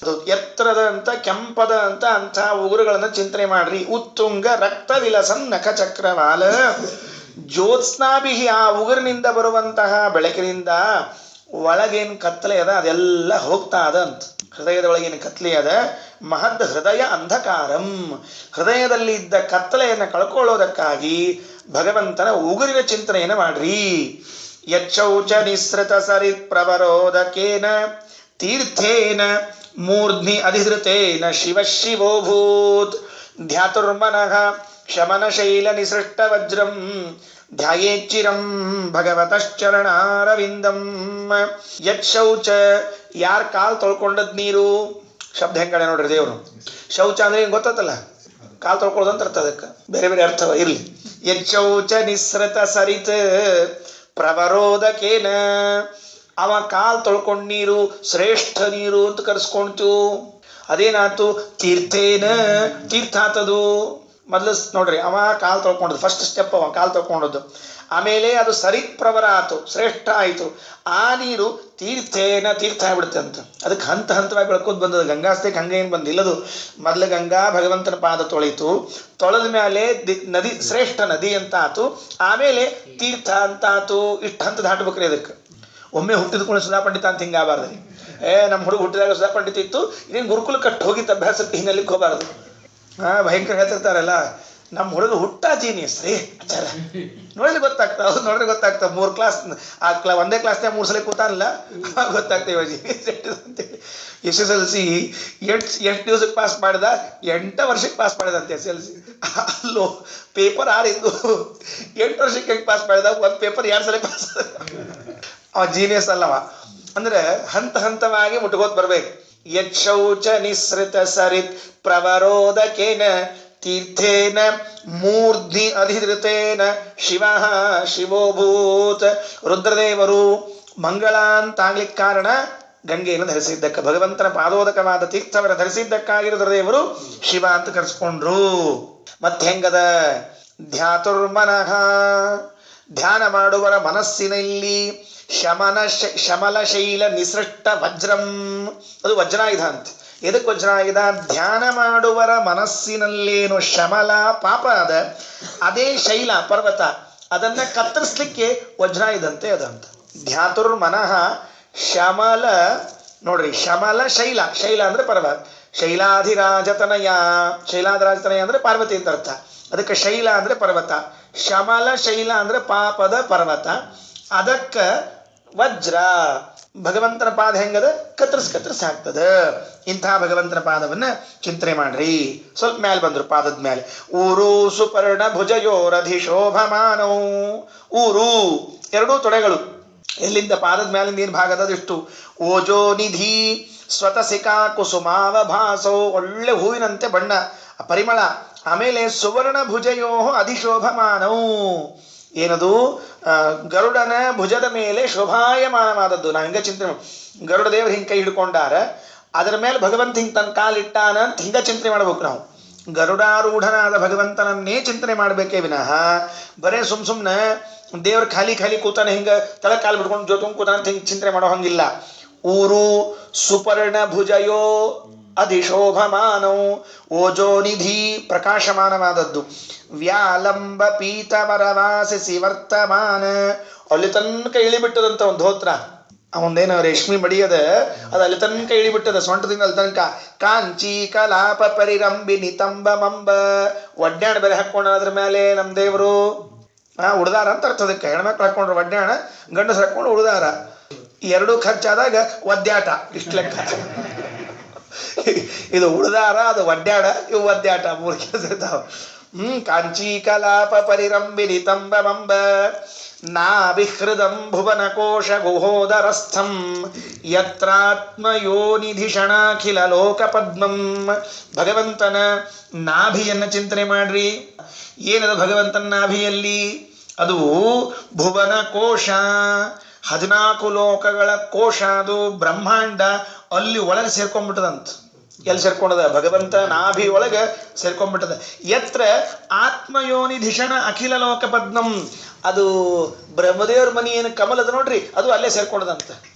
ಅದು ಎತ್ತರದಂತ ಕೆಂಪದ ಅಂತ ಅಂಥ ಉಗುರುಗಳನ್ನು ಚಿಂತನೆ ಮಾಡ್ರಿ. ಉತ್ತುಂಗ ರಕ್ತ ವಿಲಸನ್ನಖ ಚಕ್ರವಾಲ ಜ್ಯೋತ್ಸ್ನಾಭಿಹಿ, ಆ ಉಗುರಿನಿಂದ ಬರುವಂತಹ ಬೆಳಕಿನಿಂದ ಒಳಗೇನು ಕತ್ತಲೆ ಅದ ಅದೆಲ್ಲ ಹೋಗ್ತಾ ಅದ ಅಂತ. ಹೃದಯದ ಒಳಗೇನು ಕತ್ತಲೆ ಅದ, ಮಹದ್ ಹೃದಯ ಅಂಧಕಾರಂ, ಹೃದಯದಲ್ಲಿ ಇದ್ದ ಕತ್ತಲೆಯನ್ನು ಕಳ್ಕೊಳ್ಳೋದಕ್ಕಾಗಿ ಭಗವಂತನ ಉಗುರಿನ ಚಿಂತನೆಯನ್ನು ಮಾಡ್ರಿ. ಯಚ್ಚೌಚ ನಿಸೃತ ಸರಿತ್ ಪ್ರವರೋದಕೇನ ತೀರ್ಥೇನ ಮೂರ್ಧ್ನಿ ಅಧಿಧೃತೇನ ಶಿವ ಶಿವೋಭೂತ್ ಧ್ಯಾತುರ್ಮನಃ ಶಮನ ಶೈಲ ನಿಸೃಷ್ಟ ವಜ್ರಂ ಧ್ಯಾಯೇಚ್ಚಿರಂ ಭಗವತಶ್ಚರಣಾರವಿಂದಂ. ಯಚ್ಚೌಚ, ಯಾರ್ ಕಾಲ್ ತೊಳ್ಕೊಂಡದ್ ನೀರು. ಶಬ್ದ ಹೆಂಗಡೆ ನೋಡ್ರಿ ದೇವರು. ಶೌಚ ಅಂದ್ರೆ ಏನು ಗೊತ್ತಲ್ಲ, ಕಾಲ್ ತೊಳ್ಕೊಳ್ಳೋದಂತ ಅರ್ಥ. ಅದಕ್ಕೆ ಬೇರೆ ಬೇರೆ ಅರ್ಥವ ಇರಲಿ. ಯಚ್ಚೌಚ ನಿಸೃತ ಸರಿತ್ ಪ್ರವರೋದಕೇನ, ಅವ ಕಾಲ್ ತೊಳ್ಕೊಂಡ್ ನೀರು ಶ್ರೇಷ್ಠ ನೀರು ಅಂತ ಕರೆಸ್ಕೊಂತು. ಅದೇನಾಯ್ತು? ತೀರ್ಥೇನ, ತೀರ್ಥ ಆತದು. ಮೊದಲು ನೋಡ್ರಿ, ಅವ ಕಾಲು ತೊಳ್ಕೊಂಡದ್ದು ಫಸ್ಟ್ ಸ್ಟೆಪ್, ಅವ ಕಾಲು ತೊಳ್ಕೊಂಡದ್ದು. ಆಮೇಲೆ ಅದು ಸರಿಪ್ರವರ ಆಯ್ತು, ಶ್ರೇಷ್ಠ ಆಯಿತು. ಆ ನೀರು ತೀರ್ಥೇನ, ತೀರ್ಥ ಆಗ್ಬಿಡುತ್ತೆ ಅಂತ. ಅದಕ್ಕೆ ಹಂತ ಹಂತವಾಗಿ ಬೆಳ್ಕೋದು ಬಂದದ್ದು. ಗಂಗಾಸ್ತಕ್ಕೆ ಹಂಗೆ ಏನು ಬಂದಿಲ್ಲದು. ಮೊದಲು ಗಂಗಾ ಭಗವಂತನ ಪಾದ ತೊಳಿತು, ತೊಳೆದ ಮೇಲೆ ನದಿ ಶ್ರೇಷ್ಠ ನದಿ ಅಂತ ಆತು, ಆಮೇಲೆ ತೀರ್ಥ ಅಂತ ಆತು. ಇಷ್ಟು ಹಂತ ದಾಟಬೇಕ್ರಿ ಅದಕ್ಕೆ. ಒಮ್ಮೆ ಹುಟ್ಟಿದ್ಕೊಂಡು ಸುಧಾ ಪಂಡಿತ ಅಂತ ಹಿಂಗಾಗಬಾರ್ದು. ನಮ್ಮ ಹುಡುಗ ಹುಟ್ಟಿದಾಗ ಸುಧಾ ಪಂಡಿತ ಇತ್ತು, ಇದೇನು ಗುರುಕುಲ ಕಟ್ಟು ಹೋಗಿತ್ತು ಅಭ್ಯಾಸಕ್ಕೆ, ಹಿಂಗಲ್ಲಿಗೆ ಹೋಗಬಾರ್ದು. ಭಯಂಕರ ಹೇಳ್ತಿರ್ತಾರಲ್ಲ, ನಮ್ಮ ಹುಡುಗ ಹುಟ್ಟ ಜೀನಿಯಸ್ ರೀ ಆಚಾರ. ನೋಡಿದ್ರೆ ಗೊತ್ತಾಗ್ತಾವ, ಅವ್ರು ನೋಡಿದ್ರೆ ಗೊತ್ತಾಗ್ತಾವ. 3 ಕ್ಲಾಸ್ ಒಂದೇ ಕ್ಲಾಸ್ನಾಗ 3 ಸಲ ಕೂತಾನಲ್ಲ, ಗೊತ್ತಾಗ್ತೇವೆ ಜೀನಿಯಸ್ ಅಂತೇಳಿ. SSLC ಎಷ್ಟು ದಿವಸಕ್ಕೆ ಪಾಸ್ ಮಾಡಿದ? 8 ವರ್ಷಕ್ಕೆ ಪಾಸ್ ಮಾಡಿದಂತೆ SSLC. ಅಲ್ಲೋ ಪೇಪರ್ 6 ಇದ್ದು 8 ವರ್ಷಕ್ಕೆ ಹೆಂಗೆ ಪಾಸ್ ಮಾಡಿದ? ಒಂದು ಪೇಪರ್ 2 ಸಲ ಪಾಸ್. ಅವ ಜೀನಿಯಸ್ ಅಲ್ಲವ. ಅಂದ್ರೆ ಹಂತ ಹಂತವಾಗಿ ಮುಟ್ಕೋತ್ ಬರ್ಬೇಕು. ಯಕ್ಷೌಚ ನಿಸೃತ ಸರಿತ್ ಪ್ರವರೋದಕೇನ ತೀರ್ಥೇನ ಮೂರ್ಧ್ನಿ ಅಧಿಧೃತೇನ ಶಿವ ಶಿವೋಭೂತ್. ರುದ್ರದೇವರು ಮಂಗಳ ಅಂತಾಗ್ಲಿಕ್ಕೆ ಕಾರಣ ಗಂಗೆಯನ್ನು ಧರಿಸಿದ್ದಕ್ಕೆ, ಭಗವಂತನ ಪಾದೋದಕವಾದ ತೀರ್ಥವನ್ನು ಧರಿಸಿದ್ದಕ್ಕಾಗಿ ರುದ್ರದೇವರು ಶಿವ ಅಂತ ಕರೆಸ್ಕೊಂಡ್ರು. ಮತ್ತೆ ಹೆಂಗದ? ಧ್ಯಾತುರ್ಮನಃ, ಧ್ಯಾನ ಮಾಡುವರ ಮನಸ್ಸಿನಲ್ಲಿ ಶಮಲ ಶೈಲ ನಿಸೃಷ್ಟ ವಜ್ರಂ, ಅದು ವಜ್ರಾಯುಧ ಅಂತ. ಎದಕ್ಕೆ ವಜ್ರಾಯುಧ? ಧ್ಯಾನ ಮಾಡುವರ ಮನಸ್ಸಿನಲ್ಲೇನು ಶಮಲ ಪಾಪ ಅದ, ಅದೇ ಶೈಲ ಪರ್ವತ, ಅದನ್ನ ಕತ್ತರಿಸ್ಲಿಕ್ಕೆ ವಜ್ರಾಯುಧ ಅಂತೆ ಅದಂತ. ಧ್ಯಾತುರ್ ಮನಃ ಶಮಲ, ನೋಡ್ರಿ, ಶಮಲ ಶೈಲ, ಶೈಲ ಅಂದ್ರೆ ಪರ್ವತ. ಶೈಲಾಧಿರಾಜತನಯ, ಶೈಲಾಧಿರಾಜತನಯ ಅಂದ್ರೆ ಪಾರ್ವತಿ ಅಂತ ಅರ್ಥ. ಅದಕ್ಕೆ ಶೈಲ ಅಂದ್ರೆ ಪರ್ವತ, ಶಮಲ ಶೈಲ ಅಂದ್ರೆ ಪಾಪದ ಪರ್ವತ. ಅದಕ್ಕ ವಜ್ರ, ಭಗವಂತನ ಪಾದ ಹೆಂಗದ? ಕತ್ತರಿಸಿ ಹಾಕ್ತದ. ಇಂತಹ ಭಗವಂತನ ಪಾದವನ್ನ ಚಿಂತನೆ ಮಾಡ್ರಿ. ಸ್ವಲ್ಪ ಮ್ಯಾಲೆ ಬಂದ್ರು, ಪಾದದ ಮೇಲೆ. ಊರು ಸುಪರ್ಣ ಭುಜಯೋರಧಿ ಶೋಭಮಾನೋ. ಊರು ಎರಡೂ ತೊಡೆಗಳು, ಎಲ್ಲಿಂದ? ಪಾದದ ಮ್ಯಾಲಿಂದ ಏನು ಭಾಗದ? ಇಷ್ಟು. ಓಜೋ ನಿಧಿ ಸ್ವತಸಿಕಾ ಕುಸುಮಾವಭಾಸೋ, ಒಳ್ಳೆ ಹೂವಿನಂತೆ ಬಣ್ಣ, ಪರಿಮಳ. ಆಮೇಲೆ ಸುವರ್ಣ ಭುಜಯೋ ಅಧಿಶೋಭಮಾನೌ, ಏನದು? ಗರುಡನ ಭುಜದ ಮೇಲೆ ಶೋಭಾಯಮಾನವಾದದ್ದು. ನಾವು ಹಿಂಗ ಚಿಂತನೆ, ಗರುಡ ದೇವರು ಹಿಂಗೆ ಕೈ ಹಿಡ್ಕೊಂಡಾರ, ಅದರ ಮೇಲೆ ಭಗವಂತ ಹಿಂಗೆ ತನ್ನ ಕಾಲಿಟ್ಟಾನ ಅಂತ ಹಿಂಗ ಚಿಂತನೆ ಮಾಡ್ಬೇಕು ನಾವು. ಗರುಡಾರೂಢನಾದ ಭಗವಂತನನ್ನೇ ಚಿಂತನೆ ಮಾಡಬೇಕೇ ವಿನಃ ಬರೇ ಸುಮ್ಮನೆ ದೇವ್ರ ಖಾಲಿ ಕೂತಾನೆ, ಹಿಂಗೆ ತಲೆ ಕಾಲು ಬಿಡ್ಕೊಂಡು ಜೋತುಂಗ್ ಕೂತಾನ ಅಂತ ಹಿಂಗೆ ಚಿಂತನೆ ಮಾಡೋ ಹಂಗಿಲ್ಲ. ಊರು ಸುಪರ್ಣ ಭುಜಯೋ ಅಧಿಶೋಭಮಾನೋ, ಓಜೋ ನಿಧಿ ಪ್ರಕಾಶಮಾನವಾದದ್ದು. ವ್ಯಾಲಂಬ ಪೀತವರವಾಸಿ ವರ್ತಮಾನ, ಅಲ್ಲಿ ತನಕ ಇಳಿಬಿಟ್ಟದಂತ ಒಂದು ಧೋತ್ರ, ಅವನದೇನು ರೇಷ್ಮೆ ಮಡಿಯದ, ಅದು ಅಲ್ಲಿ ತನಕ ಇಳಿಬಿಟ್ಟದ, ಸೊಂಟದಿಂದ ಅಲ್ಲಿ ತನಕ. ಕಾಂಚಿ ಕಲಾಪ ಪರಿರಂಬಿ ನಿತಂಬ ಮಂಬ, ಒಡ್ಡಾಣ ಬೇರೆ ಹಾಕ್ಕೊಂಡ ಅದ್ರ ಮೇಲೆ ನಮ್ಮ ದೇವರು. ಉಡ್ದಾರ ಅಂತ ಅರ್ಥ ಅದಕ್ಕೆ. ಹೆಣ್ಮಕ್ಳು ಹಾಕೊಂಡ್ರು ಒಡ್ಡಾಣ, ಗಂಡಸರು ಹಾಕೊಂಡು ಉಡ್ದಾರ. ಎರಡೂ ಖರ್ಚಾದಾಗ ಒದ್ಯಾಟ, ಇಷ್ಟು ಲೆಕ್ಕ. ಇದು ಉಡ್ದಾರ, ಅದು ಒಡ್ಡಾಡ, ಇವು ಒದ್ಯಾಟ, 3 ಕೆಲಸ ಇರ್ತಾವ. ಕಾಂಚಿ ಕಲಾಪ ಪರಿರಂಬಿ ನಿತಂಬ ಮಂಬ ನಾಭಿಹೃದಂ ಭುವನ ಕೋಶ ಗುಹೋದರಸ್ಥಂ ಯತ್ರಾತ್ಮಯೋನಿಧಿಷಣಾಖಿಲ ಲೋಕ ಪದ್ಮಂ. ಭಗವಂತನ ನಾಭಿಯನ್ನು ಚಿಂತನೆ ಮಾಡ್ರಿ. ಏನದು ಭಗವಂತನ ನಾಭಿಯಲ್ಲಿ? ಅದು ಭುವನ ಕೋಶ, 14 ಲೋಕಗಳ ಕೋಶ, ಅದು ಬ್ರಹ್ಮಾಂಡ. ಅಲ್ಲಿ ಒಳಗೆ ಸೇರ್ಕೊಂಡ್ಬಿಟ್ಟದಂತ. ಎಲ್ಲಿ ಸೇರ್ಕೊಂಡದ? ಭಗವಂತ ನಾಭಿ ಒಳಗೆ ಸೇರ್ಕೊಂಡ್ಬಿಟ್ಟದ. ಯತ್ರ ಆತ್ಮಯೋನಿಧಿಷಣ ಅಖಿಲ ಲೋಕ ಪದ್ಮಂ, ಅದು ಬ್ರಹ್ಮದೇವ್ರ ಮನಿ ಏನು ಕಮಲದ ನೋಡ್ರಿ, ಅದು ಅಲ್ಲೇ ಸೇರ್ಕೊಂಡದಂತ.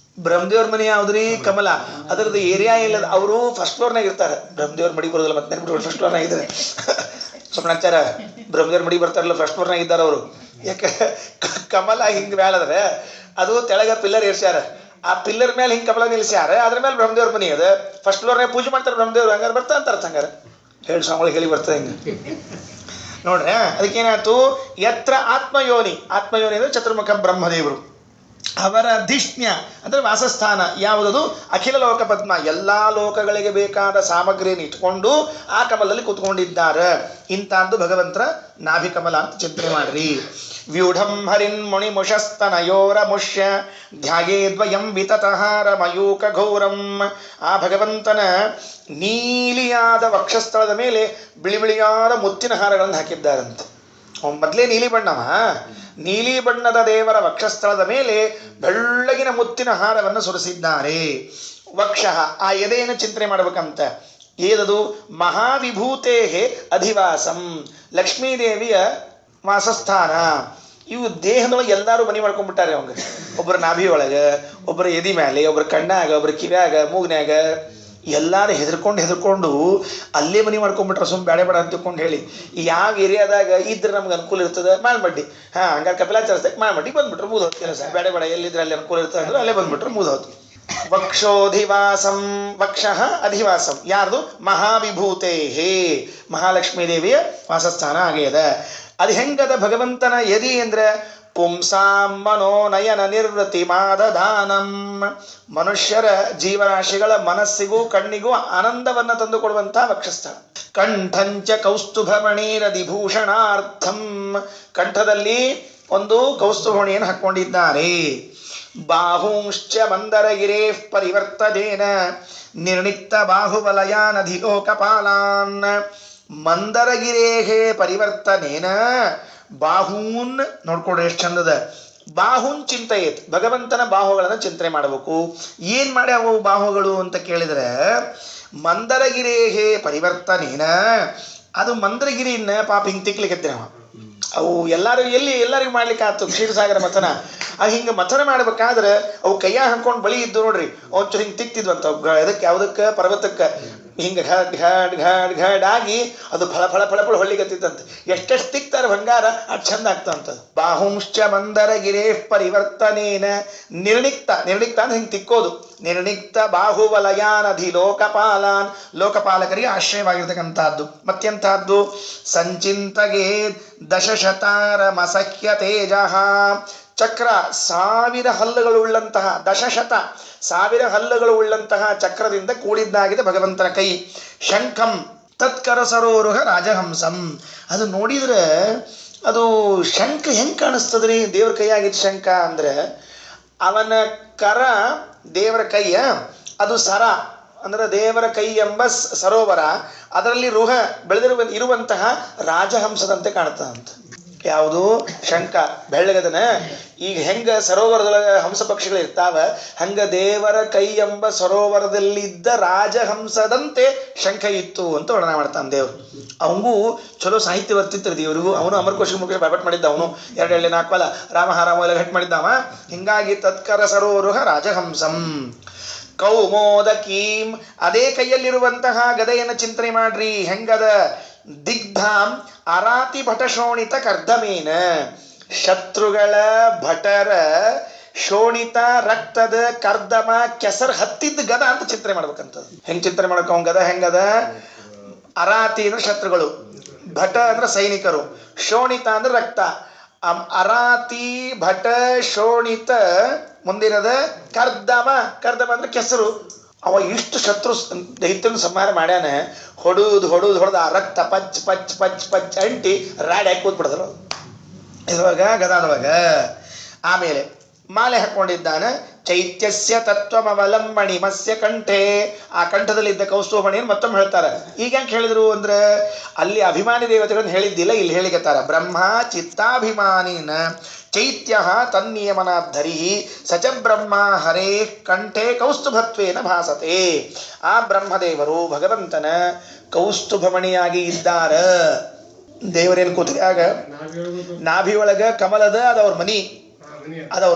ಬ್ರಹ್ಮದೇವ್ರ ಮನಿ ಯಾವ್ದ್ರಿ? ಕಮಲ. ಅದರದ್ದು ಏರಿಯಾ ಇಲ್ಲದ. ಅವರು ಫಸ್ಟ್ ಫ್ಲೋರ್ನಾಗ ಇರ್ತಾರೆ. ಬ್ರಹ್ಮದೇವ್ರ ಮಡಿ ಬರೋದಿಲ್ಲ, ಮತ್ತೆ ನೆನ್ಬಿಟ್ಟು ಫಸ್ಟ್ ಫ್ಲೋರ್ನಾಗ ಇದ್ದಾರೆ. ಸ್ವಪ್ನಾಚಾರ ಬ್ರಹ್ಮದೇವ್ರ ಮಡಿ ಬರ್ತಾರಲ್ಲ, ಫಸ್ಟ್ ಫ್ಲೋರ್ನಾಗ ಇದ್ದಾರೆ ಅವರು. ಯಾಕೆ? ಕಮಲ ಹಿಂಗೆ ಮೇಲದ್ರೆ ಅದು ತೆಳಗ ಪಿಲ್ಲರ್ ಇರ್ಸ್ಯಾರ, ಆ ಪಿಲ್ಲರ್ ಮೇಲೆ ಹಿಂಗೆ ಕಮಲ ನಿಲ್ಸ್ಯಾರ, ಅದ್ರ ಮೇಲೆ ಬ್ರಹ್ಮದೇವ್ರ ಮನಿ ಅದ. ಫಸ್ಟ್ ಫ್ಲೋರ್ನಾಗ ಪೂಜೆ ಮಾಡ್ತಾರೆ ಬ್ರಹ್ಮದೇವ್ರು. ಹಂಗಾರೆ ಬರ್ತಾ ಅಂತಾರೆ ಹಂಗಾರೆ, ಹೇಳಿ ಸ್ವಾಮಿಗಳು ಹೇಳಿ ಬರ್ತದೆ ಹಿಂಗೆ ನೋಡ್ರಿ. ಅದಕ್ಕೇನಾಯ್ತು? ಯತ್ರ ಆತ್ಮಯೋನಿ, ಆತ್ಮಯೋನಿ ಅಂದ್ರೆ ಚತುರ್ಮುಖ ಬ್ರಹ್ಮದೇವರು. ಅವರ ಧಿಷ್ಣ್ಯ ಅಂದರೆ ವಾಸಸ್ಥಾನ ಯಾವುದದು? ಅಖಿಲ ಲೋಕ ಪದ್ಮ. ಎಲ್ಲ ಲೋಕಗಳಿಗೆ ಬೇಕಾದ ಸಾಮಗ್ರಿಯನ್ನು ಇಟ್ಕೊಂಡು ಆ ಕಮಲದಲ್ಲಿ ಕೂತ್ಕೊಂಡಿದ್ದಾರೆ. ಇಂಥದ್ದು ಭಗವಂತರ ನಾಭಿ ಕಮಲ ಅಂತ ಚಿಂತನೆ ಮಾಡ್ರಿ. ವ್ಯೂಢಂ ಹರಿನ್ ಮುಣಿ ಮುಷಸ್ತನಯೋರ ಮುಷ್ಯ ಧ್ಯಾಯೇದ್ವಯಂ ವಿತತಹಾರ ಮಯೂಕ ಘೋರಂ. ಆ ಭಗವಂತನ ನೀಲಿಯಾದ ವಕ್ಷಸ್ಥಳದ ಮೇಲೆ ಬಿಳಿ ಬಿಳಿಯಾದ ಮುತ್ತಿನ ಹಾರಗಳನ್ನು ಹಾಕಿದ್ದಾರಂತೆ. ಮೊದಲೇ ನೀಲಿ ಬಣ್ಣವ, ನೀಲಿ ಬಣ್ಣದ ದೇವರ ವಕ್ಷಸ್ಥಳದ ಮೇಲೆ ಬೆಳ್ಳಗಿನ ಮುತ್ತಿನ ಹಾರವನ್ನು ಸುರಿಸಿದ್ದಾರೆ. ವಕ್ಷ, ಆ ಎದೆಯನ್ನು ಚಿಂತನೆ ಮಾಡ್ಬೇಕಂತ. ಏದದು ಮಹಾವಿಭೂತೇ ಅಧಿವಾಸಂ, ಲಕ್ಷ್ಮೀದೇವಿಯ ವಾಸಸ್ಥಾನ. ಇವು ದೇಹದೊಳಗೆ ಎಲ್ಲರೂ ಮನೆ ಮಾಡ್ಕೊಂಡ್ಬಿಟ್ಟಾರೆ ಅವಂಗ. ಒಬ್ಬರು ನಾಭಿ ಒಳಗೆ, ಒಬ್ಬರು ಎದಿ ಮೇಲೆ, ಒಬ್ಬರು ಕಣ್ಣಾಗ, ಒಬ್ಬರು ಕಿವ್ಯಾಗ, ಮೂಗ್ನ್ಯಾಗ, ಎಲ್ಲಾರು ಹೆದರ್ಕೊಂಡು ಅಲ್ಲೇ ಮನೆ ಮಾಡ್ಕೊಂಡ್ಬಿಟ್ರೆ ಸುಮ್ ಬೇಡ ಬೇಡ ಅಂತ ತಿಳ್ಕೊಂಡು ಹೇಳಿ. ಯಾವ ಏರಿಯಾದಾಗ ಇದ್ರೆ ನಮ್ಗೆ ಅನುಕೂಲ ಇರ್ತದೆ ಮಾಡ್ಬಡ್ಡಿ, ಹಂಗಾರೆ ಕಪಿಲಾಚಾರಕ್ಕೆ ಮಾಡ್ಬಡ್ಡಿ ಬಂದ್ಬಿಟ್ರೆ ಮುಗಿದು ಹೋದ್ ಕೆಲಸ. ಬೇಡ ಬೇಡ ಎಲ್ಲಿದ್ರೆ ಅಲ್ಲಿ ಅನುಕೂಲ ಇರ್ತದೆ ಅಂದ್ರೆ ಅಲ್ಲೇ ಬಂದ್ಬಿಟ್ರೆ ಮುಗಿದು ಹೋದ್. ವಕ್ಷೋಧಿವಾಸಂ, ವಕ್ಷಃ ಅಧಿವಾಸಂ ಯಾರ್ದು? ಮಹಾವಿಭೂತೇ ಮಹಾಲಕ್ಷ್ಮೀ ದೇವಿಯ ವಾಸಸ್ಥಾನ ಆಗ್ಯದ. ಅದು ಹೆಂಗದ ಭಗವಂತನ ಎದಿ ಅಂದ್ರೆ ಪುಂಸಾಂ ಮನೋನಯನ ನಿರ್ವೃತಿ ಮಾದದಾನಂ, ಮನುಷ್ಯರ ಜೀವರಾಶಿಗಳ ಮನಸ್ಸಿಗೂ ಕಣ್ಣಿಗೂ ಆನಂದವನ್ನು ತಂದುಕೊಡುವಂತಹ ವಕ್ಷಸ್ಥಳ. ಕಂಠಂಚ ಕೌಸ್ತುಭಮಣಿರಧಿಭೂಷಣಾರ್ಥಂ, ಕಂಠದಲ್ಲಿ ಒಂದು ಕೌಸ್ತುಭಮಣಿಯನ್ನು ಹಾಕೊಂಡಿದ್ದಾರೆ. ಬಾಹೂಂಶ್ಚ ಮಂದರಗಿರೇ ಪರಿವರ್ತದೇನ ನಿರ್ಣಿಕ್ತ ಬಾಹುವಲಯಾನಧಿ ಲೋಕಪಾಲಾನ್, ಮಂದರಗಿರೇಹೇ ಪರಿವರ್ತನೇನ ಬಾಹೂನ್ ನೋಡ್ಕೊಡ್ರಿ ಎಷ್ಟು ಚಂದದ. ಬಾಹುನ್ ಚಿಂತೆಯೇತ್, ಭಗವಂತನ ಬಾಹುಗಳನ್ನು ಚಿಂತನೆ ಮಾಡಬೇಕು. ಏನ್ ಮಾಡ್ಯಾವು ಬಾಹುಗಳು ಅಂತ ಕೇಳಿದ್ರೆ, ಮಂದರಗಿರೇಹೇ ಪರಿವರ್ತನೇನ, ಅದು ಮಂದರಗಿರಿಯನ್ನ ಪಾಪ ಹಿಂಗೆ ತಿಕ್ಲಿಕ್ಕೆ ನಾವು ಅವು ಎಲ್ಲರಿಗೂ ಮಾಡ್ಲಿಕ್ಕೆ ಆಯ್ತು. ಕ್ಷೀರಸಾಗರ ಮಥನ ಹಿಂಗೆ ಮಥನ ಮಾಡ್ಬೇಕಾದ್ರೆ ಅವು ಕೈಯಾಗ ಹಾಕೊಂಡು ಬಳಿ ಇದ್ದು ನೋಡ್ರಿ, ಒಂಚೂರು ಹಿಂಗೆ ತಿಕ್ತಿದ್ವಂತ ಅದಕ್ಕೆ ಯಾವುದಕ್ಕೆ ಪರ್ವತಕ್ಕೆ ಹಿಂಗೆ ಘಡ್ ಘಡ್ ಘಡ್ ಘಡ್ ಆಗಿ ಅದು ಫಳ ಫಳ ಫಳ ಫಳ ಹೊಳ್ಳಿಗತ್ತಿತ್ತಂತೆ. ಎಷ್ಟೆಷ್ಟು ತಿಕ್ತಾರೆ ಬಂಗಾರ ಅದು ಚಂದ ಆಗ್ತಂಥದ್ದು. ಬಾಹುಂಶ್ಚ ಮಂದರಗಿರೇ ಪರಿವರ್ತನೇನ ನಿರ್ಣಿಕ್ತ ಅಂದ್ರೆ ಹಿಂಗೆ ತಿಕ್ಕೋದು. ನಿರ್ಣಿಕ್ತ ಬಾಹುವಲಯಾನಧಿ ಲೋಕಪಾಲಾನ್, ಲೋಕಪಾಲಕರಿಗೆ ಆಶ್ರಯವಾಗಿರ್ತಕ್ಕಂಥದ್ದು. ಮತ್ತೆಂತಹದ್ದು? ಸಂಚಿಂತಗೆ ದಶಶತಾರ ಮಸಹ್ಯ ತೇಜ, ಚಕ್ರ 1000 ಹಲ್ಲುಗಳು ಉಳ್ಳಂತಹ, ದಶಶತ 1000 ಹಲ್ಲುಗಳು ಉಳ್ಳಂತಹ ಚಕ್ರದಿಂದ ಕೂಡಿದ್ದಾಗಿದೆ ಭಗವಂತನ ಕೈ. ಶಂಖಂ ತತ್ಕರ ಸರೋರುಹ ರಾಜಹಂಸಂ, ಅದು ನೋಡಿದ್ರೆ ಅದು ಶಂಖ ಹೆಂಗೆ ಕಾಣಿಸ್ತದ್ರಿ ದೇವ್ರ ಕೈಯಾಗಿದ್ದ ಶಂಖ ಅಂದ್ರೆ, ಅವನ ಕರ ದೇವರ ಕೈಯ, ಅದು ಸರ ಅಂದ್ರೆ ದೇವರ ಕೈ ಎಂಬ ಸರೋವರ, ಅದರಲ್ಲಿ ರುಹ ಇರುವಂತಹ ರಾಜಹಂಸದಂತೆ ಕಾಣ್ತದಂತ. ಯಾವುದು? ಶಂಖ ಬೆಳ್ಳಗದನ. ಈಗ ಹೆಂಗ ಸರೋವರದೊಳಗೆ ಹಂಸ ಪಕ್ಷಿಗಳು ಇರ್ತಾವ, ಹಂಗ ದೇವರ ಕೈ ಎಂಬ ಸರೋವರದಲ್ಲಿದ್ದ ರಾಜಹಂಸದಂತೆ ಶಂಖ ಇತ್ತು ಅಂತ ವರ್ಣನೆ ಮಾಡ್ತಾನೆ ದೇವ್ರು. ಅವಂಗೂ ಚಲೋ ಸಾಹಿತ್ಯ ಬರ್ತಿತ್ತು ದೇವ್ರಿಗೂ. ಅವನು ಅಮರಕೋಶ ಮುಖೇಶ ಬಾಬಟ್ ಮಾಡಿದ್ದ, ಅವನು 2 ರಾಮ ಎಲ್ಲ ಘಟ್ ಮಾಡಿದ್ದಾವ. ಹಿಂಗಾಗಿ ತತ್ಕರ ಸರೋವರ ರಾಜಹಂಸಂ. ಕೌಮೋದಕೀಂ, ಅದೇ ಕೈಯಲ್ಲಿರುವಂತಹ ಗದೆಯನ್ನು ಚಿಂತನೆ ಮಾಡ್ರಿ ಹೆಂಗದ. ದಿಗ್ಧಾಂ ಅರಾತಿ ಭಟ ಶೋಣಿತ ಕರ್ದಮೇನ, ಶತ್ರುಗಳ ಭಟರ ಶೋಣಿತ ರಕ್ತದ ಕರ್ದಮ ಕೆಸರ್ ಹತ್ತಿದ್ದ ಗದ ಅಂತ ಚಿಂತನೆ ಮಾಡ್ಬೇಕಂತದ್ದು. ಹೆಂಗ್ ಚಿಂತನೆ ಮಾಡ್ಕೊ? ಅವ್ನ ಗದ ಹೆಂಗದ? ಅರಾತಿ ಅಂದ್ರೆ ಶತ್ರುಗಳು, ಭಟ ಅಂದ್ರೆ ಸೈನಿಕರು, ಶೋಣಿತ ಅಂದ್ರೆ ರಕ್ತ. ಅರಾತಿ ಭಟ ಶೋಣಿತ, ಮುಂದಿನದ ಕರ್ದಮ ಅಂದ್ರೆ ಕೆಸರು. ಅವ ಇಷ್ಟು ಶತ್ರು ದೈತ್ಯನ ಸಂಹಾರ ಮಾಡ್ಯಾನ. ಹೊಡೆದು ಆ ರಕ್ತ ಪಚ್ ಪಚ್ ಪಚ್ ಪಚ್ ಅಂಟಿ ರಾಡಿ ಹಾಕಿ ಕೂತ್ಬಿಡಿದ್ರು ಇದ್ರೊಳಗ ಗದಾದವಾಗ. ಆಮೇಲೆ ಮಾಲೆ ಹಾಕೊಂಡಿದ್ದಾನೆ. ಚೈತ್ಯಸ್ಯ ತತ್ವಮವಲಂಬಣಿ ಮತ್ಸ್ಯ ಕಂಠೆ, ಆ ಕಂಠದಲ್ಲಿದ್ದ ಕೌಸ್ತುಭಮಣಿಯನ್ನು ಮತ್ತೊಮ್ಮೆ ಹೇಳ್ತಾರೆ. ಈಗ ಹೆಂಗೆ ಹೇಳಿದ್ರು ಅಂದ್ರೆ, ಅಲ್ಲಿ ಅಭಿಮಾನಿ ದೇವತೆಗಳನ್ನು ಹೇಳಿದ್ದಿಲ್ಲ, ಇಲ್ಲಿ ಹೇಳಿಕತ್ತಾರ. ಬ್ರಹ್ಮ ಚಿತ್ತಾಭಿಮಾನಿನ ಚೈತ್ಯ ತನ್ನಿಯಮನಾಧರಿ ಸಚ ಬ್ರಹ್ಮ ಹರೇ ಕಂಠೆ ಕೌಸ್ತುಭತ್ವೇನ ಭಾಸತೆ. ಆ ಬ್ರಹ್ಮದೇವರು ಭಗವಂತನ ಕೌಸ್ತುಭಮಣಿಯಾಗಿ ಇದ್ದಾರ. ದೇವರೇನು ಕೂತಿಯಾಗ ನಾಭಿ ಒಳಗ ಕಮಲದ ಅದವ್ರ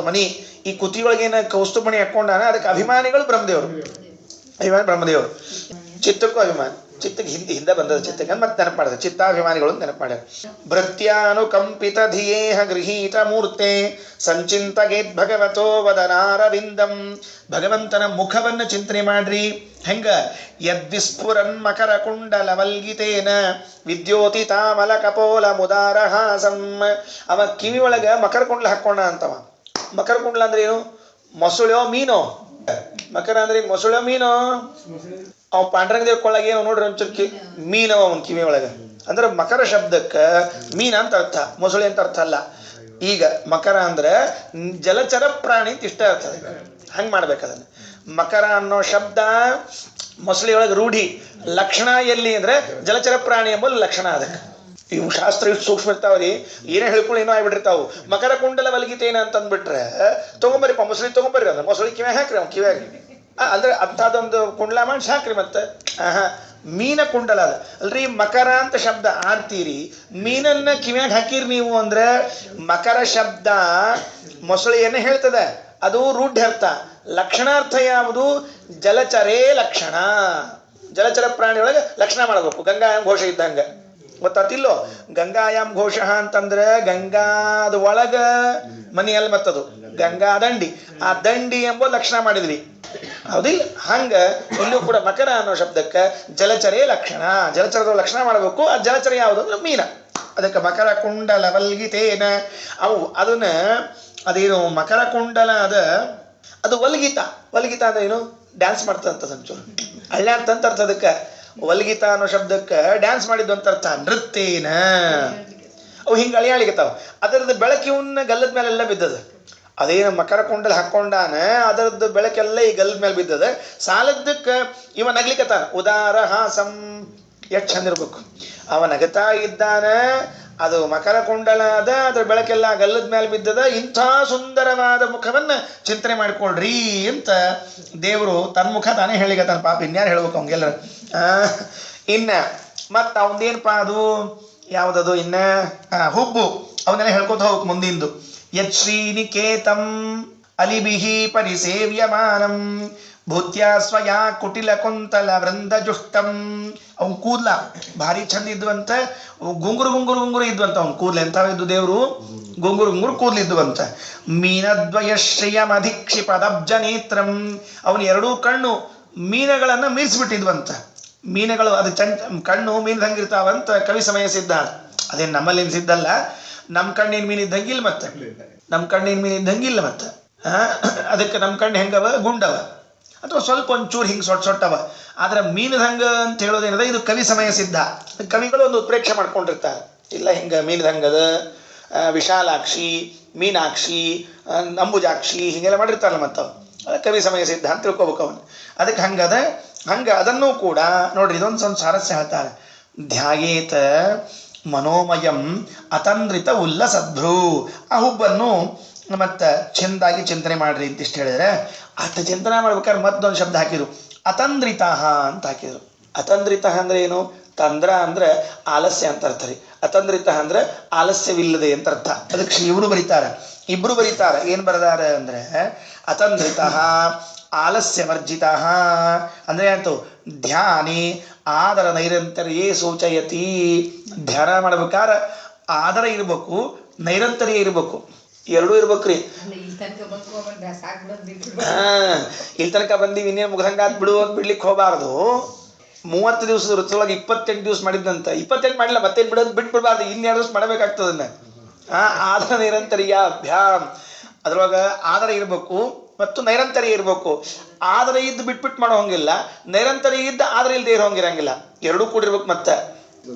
ಮನಿ. ಈ ಕುತಿಯೊಳಗೇನ ಕೌಸ್ತುಭಮಣಿ ಹಾಕೊಂಡಾನ, ಅದಕ್ಕೆ ಅಭಿಮಾನಿಗಳು ಬ್ರಹ್ಮದೇವರು. ಚಿತ್ತಕ್ಕೂ ಅಭಿಮಾನಿ, ಚಿತ್ತಕ್ಕೆ ಹಿಂದೆ ಬಂದದ ಚಿತ್ತಕ್ಕೆ ಮತ್ತೆ ನೆನಪು ಮಾಡಿದ, ಚಿತ್ತಾಭಿಮಾನಿಗಳು ನೆನಪು ಮಾಡ್ಯಾರ. ಭೃತ್ಯಾನುಕಂಪಿತ ಧಿಯೇಹ ಗೃಹೀತ ಮೂರ್ತೆ ಸಂಚಿಂತಗೇತ್ ಭಗವತೋ ವದನಾರವಿಂದಂ. ಭಗವಂತನ ಮುಖವನ್ನು ಚಿಂತನೆ ಮಾಡ್ರಿ ಹೆಂಗ. ಯದ್ವಿಸ್ಫುರನ್ ಮಕರ ಕುಂಡಲ ಮಲ್ಗಿತೇನ ವಿದ್ಯೋತಿ ತಾಮಲ ಕಪೋಲ ಮುದಾರಹಾಸಂ. ಅವ ಕಿವಿ ಒಳಗ ಮಕರ ಕುಂಡಲ ಹಾಕೊಂಡ ಅಂತವ. ಮಕರ ಕುಂಡಲ ಅಂದ್ರೆ ಏನು? ಮೊಸಳೆಯೋ ಮೀನೋ? ಮಕರ ಅಂದ್ರೆ ಮೊಸಳೆಯೋ ಮೀನೋ? ಅವ ಪಾಂಡ್ರಂಗ ದೇವ್ ಕೊಳ್ಳಾಗ ಏನೋ ನೋಡ್ರಿ ಒಂಚೂರು ಮೀನವ ಅವನ ಕಿವಿ ಒಳಗ. ಅಂದ್ರೆ ಮಕರ ಶಬ್ದಕ್ಕೆ ಮೀನ ಅಂತ ಅರ್ಥ, ಮೊಸಳೆ ಅಂತ ಅರ್ಥ ಅಲ್ಲ. ಈಗ ಮಕರ ಅಂದ್ರೆ ಜಲಚರ ಪ್ರಾಣಿ ಅಂತ ಇಷ್ಟ ಅರ್ಥ. ಹಂಗೆ ಮಾಡ್ಬೇಕದನ್ನ. ಮಕರ ಅನ್ನೋ ಶಬ್ದ ಮೊಸಳೆಯೊಳಗೆ ರೂಢಿ. ಲಕ್ಷಣ ಎಲ್ಲಿ ಅಂದ್ರೆ ಜಲಚರ ಪ್ರಾಣಿ ಎಂಬ ಲಕ್ಷಣ ಅದಕ್ಕೆ. ಇವು ಶಾಸ್ತ್ರ ಇಷ್ಟು ಸೂಕ್ಷ್ಮ ಇರ್ತಾವ್ರಿ, ಏನೇ ಹೇಳ್ಕೊಂಡು ಏನೋ ಆಗ್ಬಿಟ್ಟಿರ್ತಾವು. ಮಕರ ಕುಂಡಲ ಮಲಗಿತೇನ ಅಂತಂದ್ಬಿಟ್ರೆ ತೊಗೊಂಬರಿಪ್ಪ ಮೊಸಳಿ ತೊಗೊಂಬರ್ರಿ ಅಂದ್ರೆ ಮೊಸಳಿ ಕಿವ್ಯಾಗ ಹಾಕ್ರಿ, ಅವ್ನು ಕಿವ್ಯಾಗ ಅಂದ್ರೆ ಅಂಥದ್ದೊಂದು ಕುಂಡಲ ಮಾಡಿ ಹಾಕ್ರಿ. ಮತ್ತೆ ಮೀನ ಕುಂಡಲ ಅದ ಅಲ್ರಿ. ಮಕರ ಅಂತ ಶಬ್ದ ಆಡ್ತೀರಿ, ಮೀನನ್ನ ಕಿವ್ಯಾಗ ಹಾಕಿರಿ ನೀವು ಅಂದ್ರೆ ಮಕರ ಶಬ್ದ ಮೊಸಳೆಯನ್ನ ಹೇಳ್ತದೆ, ಅದು ರೂಢ್ಯರ್ಥ. ಲಕ್ಷಣಾರ್ಥ ಯಾವುದು? ಜಲಚರೇ ಲಕ್ಷಣ. ಜಲಚರ ಪ್ರಾಣಿಯೊಳಗೆ ಲಕ್ಷಣ ಮಾಡಬೇಕು. ಗಂಗಾಯಾಮ್ ಘೋಷ ಇದ್ದಂಗೆ ಗೊತ್ತಾತಿಲ್ಲೋ? ಗಂಗಾಯಾಮ್ ಘೋಷ ಅಂತಂದ್ರೆ ಗಂಗಾದ ಒಳಗ ಮನೆಯಲ್ಲಿ ಮತ್ತದು ಗಂಗಾ ದಂಡಿ, ಆ ದಂಡಿ ಎಂಬ ಲಕ್ಷಣ ಮಾಡಿದ್ವಿ, ಹೌದಿಲ್ಲ? ಹಂಗ ಇಲ್ಲೂ ಕೂಡ ಮಕರ ಅನ್ನೋ ಶಬ್ದಕ್ಕೆ ಜಲಚರೇ ಲಕ್ಷಣ, ಜಲಚರದ ಲಕ್ಷಣ ಮಾಡಬೇಕು. ಆ ಜಲಚರ ಯಾವುದು ಅಂದ್ರೆ ಮೀನ. ಅದಕ್ಕೆ ಮಕರ ಕುಂಡಲ ವಲ್ಗಿತೇನ ಅವು ಅದನ್ನ ಅದೇನು ಮಕರ ಕುಂಡಲ ಅದು ವಲ್ಗಿತ. ವಲ್ಗಿತ ಅಂದ್ರೆ ಏನು? ಡ್ಯಾನ್ಸ್ ಮಾಡ್ತಂತ ಸಂಚೂರು ಅಳ್ಳ್ಯಾಂತಂತ ಅರ್ಥ. ಅದಕ್ಕೆ ವಲ್ಗಿತ ಅನ್ನೋ ಶಬ್ದಕ್ಕೆ ಡ್ಯಾನ್ಸ್ ಮಾಡಿದ್ದು ಅಂತ ಅರ್ಥ. ನೃತ್ಯೇನ ಅವು ಹಿಂಗೆ ಅಳಿಯಾಳಿಗತಾವ. ಅದರದ್ದು ಬೆಳಕಿವನ್ನ ಗಲ್ಲದ ಮೇಲೆಲ್ಲ ಬಿದ್ದದ. ಅದೇನು ಮಕರ ಕುಂಡಲ್ ಹಾಕೊಂಡಾನ, ಅದರದ್ದು ಬೆಳಕೆಲ್ಲ ಈ ಗಲ್ಲದ ಮೇಲೆ ಬಿದ್ದದ. ಸಾಲದ್ದಕ್ಕೆ ಇವ ನಗ್ಲಿಕತ್ತಾನ. ಉದಾರ ಹಾಸಂ ಎಷ್ಟು ಚಂದ ಇರ್ಬೇಕು. ಅವ ನಗತಾ ಇದ್ದಾನ, ಅದು ಮಕರ ಕುಂಡಲ ಅದ, ಅದ್ರ ಬೆಳಕೆಲ್ಲ ಗಲ್ಲದ ಮೇಲೆ ಬಿದ್ದದ. ಇಂಥ ಸುಂದರವಾದ ಮುಖವನ್ನ ಚಿಂತನೆ ಮಾಡಿಕೊಳ್ರಿ ಅಂತ ದೇವರು ತನ್ಮುಖ ತಾನೇ ಹೇಳಿಕತ್ತಾನ. ಪಾಪ ಇನ್ಯಾರು ಹೇಳ್ಬೇಕು ಅವಂಗೆಲ್ಲರ. ಇನ್ನ ಮತ್ತ ಅವನದೇನಪ್ಪ ಅದು ಯಾವುದದು ಇನ್ನ ಹುಬ್ಬು, ಅವನ್ನೆಲ್ಲ ಹೇಳ್ಕೊತ ಹೋಗ್ಬೇಕು ಮುಂದಿಂದು. ಯತ್ ಶ್ರೀನಿಕೇತಂ ಅಲಿಬಿಹಿ ಪರಿಸೇವ್ಯಮಾನಂ ಭೂತ್ಯ ಸ್ವಯಾ ಕುಟಿಲ ಕುಂತಲ ವೃಂದ ಜುಷ್ಟಂ. ಅವನ್ ಕೂದ್ಲ ಭಾರಿ ಚಂದ ಇದ್ವಂತ, ಗುಂಗುರು ಗುಂಗುರು ಗುಂಗುರು ಇದ್ವಂತ. ಅವ್ನ ಕೂದ್ಲ ಎಂಥವಿದ್ದು ದೇವರು? ಗುಂಗುರು ಗುಂಗುರು ಕೂದ್ಲಿದ್ವಂತ. ಮೀನದ್ವಯ ಶ್ರಿಯಮಧಿಕ್ಷಿಪದಬ್ಜ ನೇತ್ರಂ. ಅವನ ಎರಡೂ ಕಣ್ಣು ಮೀನಗಳನ್ನ ಮೀರಿಸ್ಬಿಟ್ಟಿದ್ವಂತ. ಮೀನುಗಳು ಅದು ಕಣ್ಣು ಮೀನ್ದಂಗಿರ್ತಾವಂತ ಕವಿ ಸಮಯ ಸಿದ್ಧ. ಅದೇನು ನಮ್ಮಲ್ಲೇನು ಸಿದ್ಧಲ್ಲ. ನಮ್ಮ ಕಣ್ಣಿನ ಮೀನು ಇದ್ದಂಗಿಲ್ಲ, ಮತ್ತೆ ನಮ್ಮ ಕಣ್ಣಿನ ಮೀನು ಇದ್ದಂಗಿಲ್ಲ. ಮತ್ತೆ ಅದಕ್ಕೆ ನಮ್ಮ ಕಣ್ಣು ಹೆಂಗವ? ಗುಂಡವ, ಅಥವಾ ಸ್ವಲ್ಪ ಒಂಚೂರು ಹಿಂಗೆ ಸೊಟ್ಟವ. ಆದ್ರೆ ಮೀನದಂಗ ಅಂತ ಹೇಳೋದೇನದ, ಇದು ಕವಿ ಸಮಯ ಸಿದ್ಧ. ಕವಿಗಳು ಒಂದು ಉತ್ಪ್ರೇಕ್ಷೆ ಮಾಡ್ಕೊಂಡಿರ್ತಾರೆ. ಇಲ್ಲ ಹಿಂಗೆ ಮೀನದಂಗದ, ವಿಶಾಲಾಕ್ಷಿ, ಮೀನಾಕ್ಷಿ, ಅಂಬುಜಾಕ್ಷಿ ಹಿಂಗೆಲ್ಲ ಮಾಡಿರ್ತಾರಲ್ಲ. ಮತ್ತು ಕವಿ ಸಮಯ ಸಿದ್ಧ ಅಂತ ತಿಳ್ಕೊಬೇಕು ಅವನು. ಅದಕ್ಕೆ ಹಂಗದ. ಹಂಗೆ ಅದನ್ನೂ ಕೂಡ ನೋಡ್ರಿ, ಇದೊಂದು ಸ್ವಲ್ಪ ಸಾರಸ್ಯ ಹೇಳ್ತಾರೆ. ಧ್ಯಾಯೇತ ಮನೋಮಯಂ ಅತಂದ್ರಿತ ಉಲ್ಲಸದ್ಭ್ರೂ. ಆ ಹುಬ್ಬನ್ನು ಮತ್ತೆ ಚೆಂದಾಗಿ ಚಿಂತನೆ ಮಾಡ್ರಿ ಅಂತಿಷ್ಟು ಹೇಳಿದ್ರೆ, ಅಷ್ಟ ಚಿಂತನೆ ಮಾಡ್ಬೇಕಾದ್ರೆ ಮತ್ತೊಂದು ಶಬ್ದ ಹಾಕಿದ್ರು, ಅತಂದ್ರಿತ ಅಂತ ಹಾಕಿದ್ರು. ಅತಂದ್ರಿತ ಅಂದ್ರೆ ಏನು? ತಂದ್ರ ಅಂದ್ರೆ ಆಲಸ್ಯ ಅಂತ ಅರ್ಥ ರೀ. ಅತಂದ್ರಿತ ಅಂದ್ರೆ ಆಲಸ್ಯವಿಲ್ಲದೆ ಅಂತ ಅರ್ಥ. ಅದಕ್ಕೆ ಇವರು ಬರೀತಾರೆ, ಇಬ್ರು ಬರೀತಾರೆ. ಏನು ಬರೆದಾರ ಅಂದ್ರೆ ಅತಂದ್ರಿತ ಆಲಸ್ಯವರ್ಜಿತ ಅಂದ್ರೆ ಆಯ್ತು ಧ್ಯಾನಿ ಆದರ ನೈರಂತರ್ಯೇ ಸೂಚಯತಿ. ಧ್ಯಾನ ಮಾಡ್ಬೇಕಾದ್ರೆ ಆದರ ಇರ್ಬೇಕು, ನೈರಂತರ್ಯ ಇರ್ಬೇಕು, ಎರಡೂ ಇರ್ಬೇಕ್ರಿ. ಇಲ್ಲಿ ತನಕ ಬಂದೀವಿ, ಇನ್ನೇನು ಮುಗ್ದಂಗಾತ್ ಬಿಡು ಅಂತ ಬಿಡ್ಲಿಕ್ಕೆ ಹೋಗಬಾರ್ದು. 30 ದಿವಸದ ವೃತ್ತದೊಳಗೆ 28 ದಿವಸ ಮಾಡಿದ್ದಂತ. 28 ಮಾಡಿಲ್ಲ, ಮತ್ತೇನು ಬಿಡೋದು ಬಿಟ್ಬಿಡ್ಬಾರ್ದು, 2 ದಿವಸ ಮಾಡಬೇಕಾಗ್ತದನ್ನ. ಆದರ ನೈರಂತರ್ಯ ಅಭ್ಯಾಮ್. ಅದ್ರೊಳಗೆ ಆದರ ಇರ್ಬೇಕು ಮತ್ತು ನೈರಂತರ್ಯ ಇರಬೇಕು. ಆದರ ಇದ್ದು ಬಿಟ್ಬಿಟ್ಟು ಮಾಡೋ ಹಂಗಿಲ್ಲ, ನೈರಂತರ್ಯ ಇದ್ದ ಆದರ ಇಲ್ಲದೆ ಇರೋ ಹಂಗಿರಂಗಿಲ್ಲ. ಎರಡೂ ಕೂಡಿರ್ಬೇಕು. ಮತ್ತೆ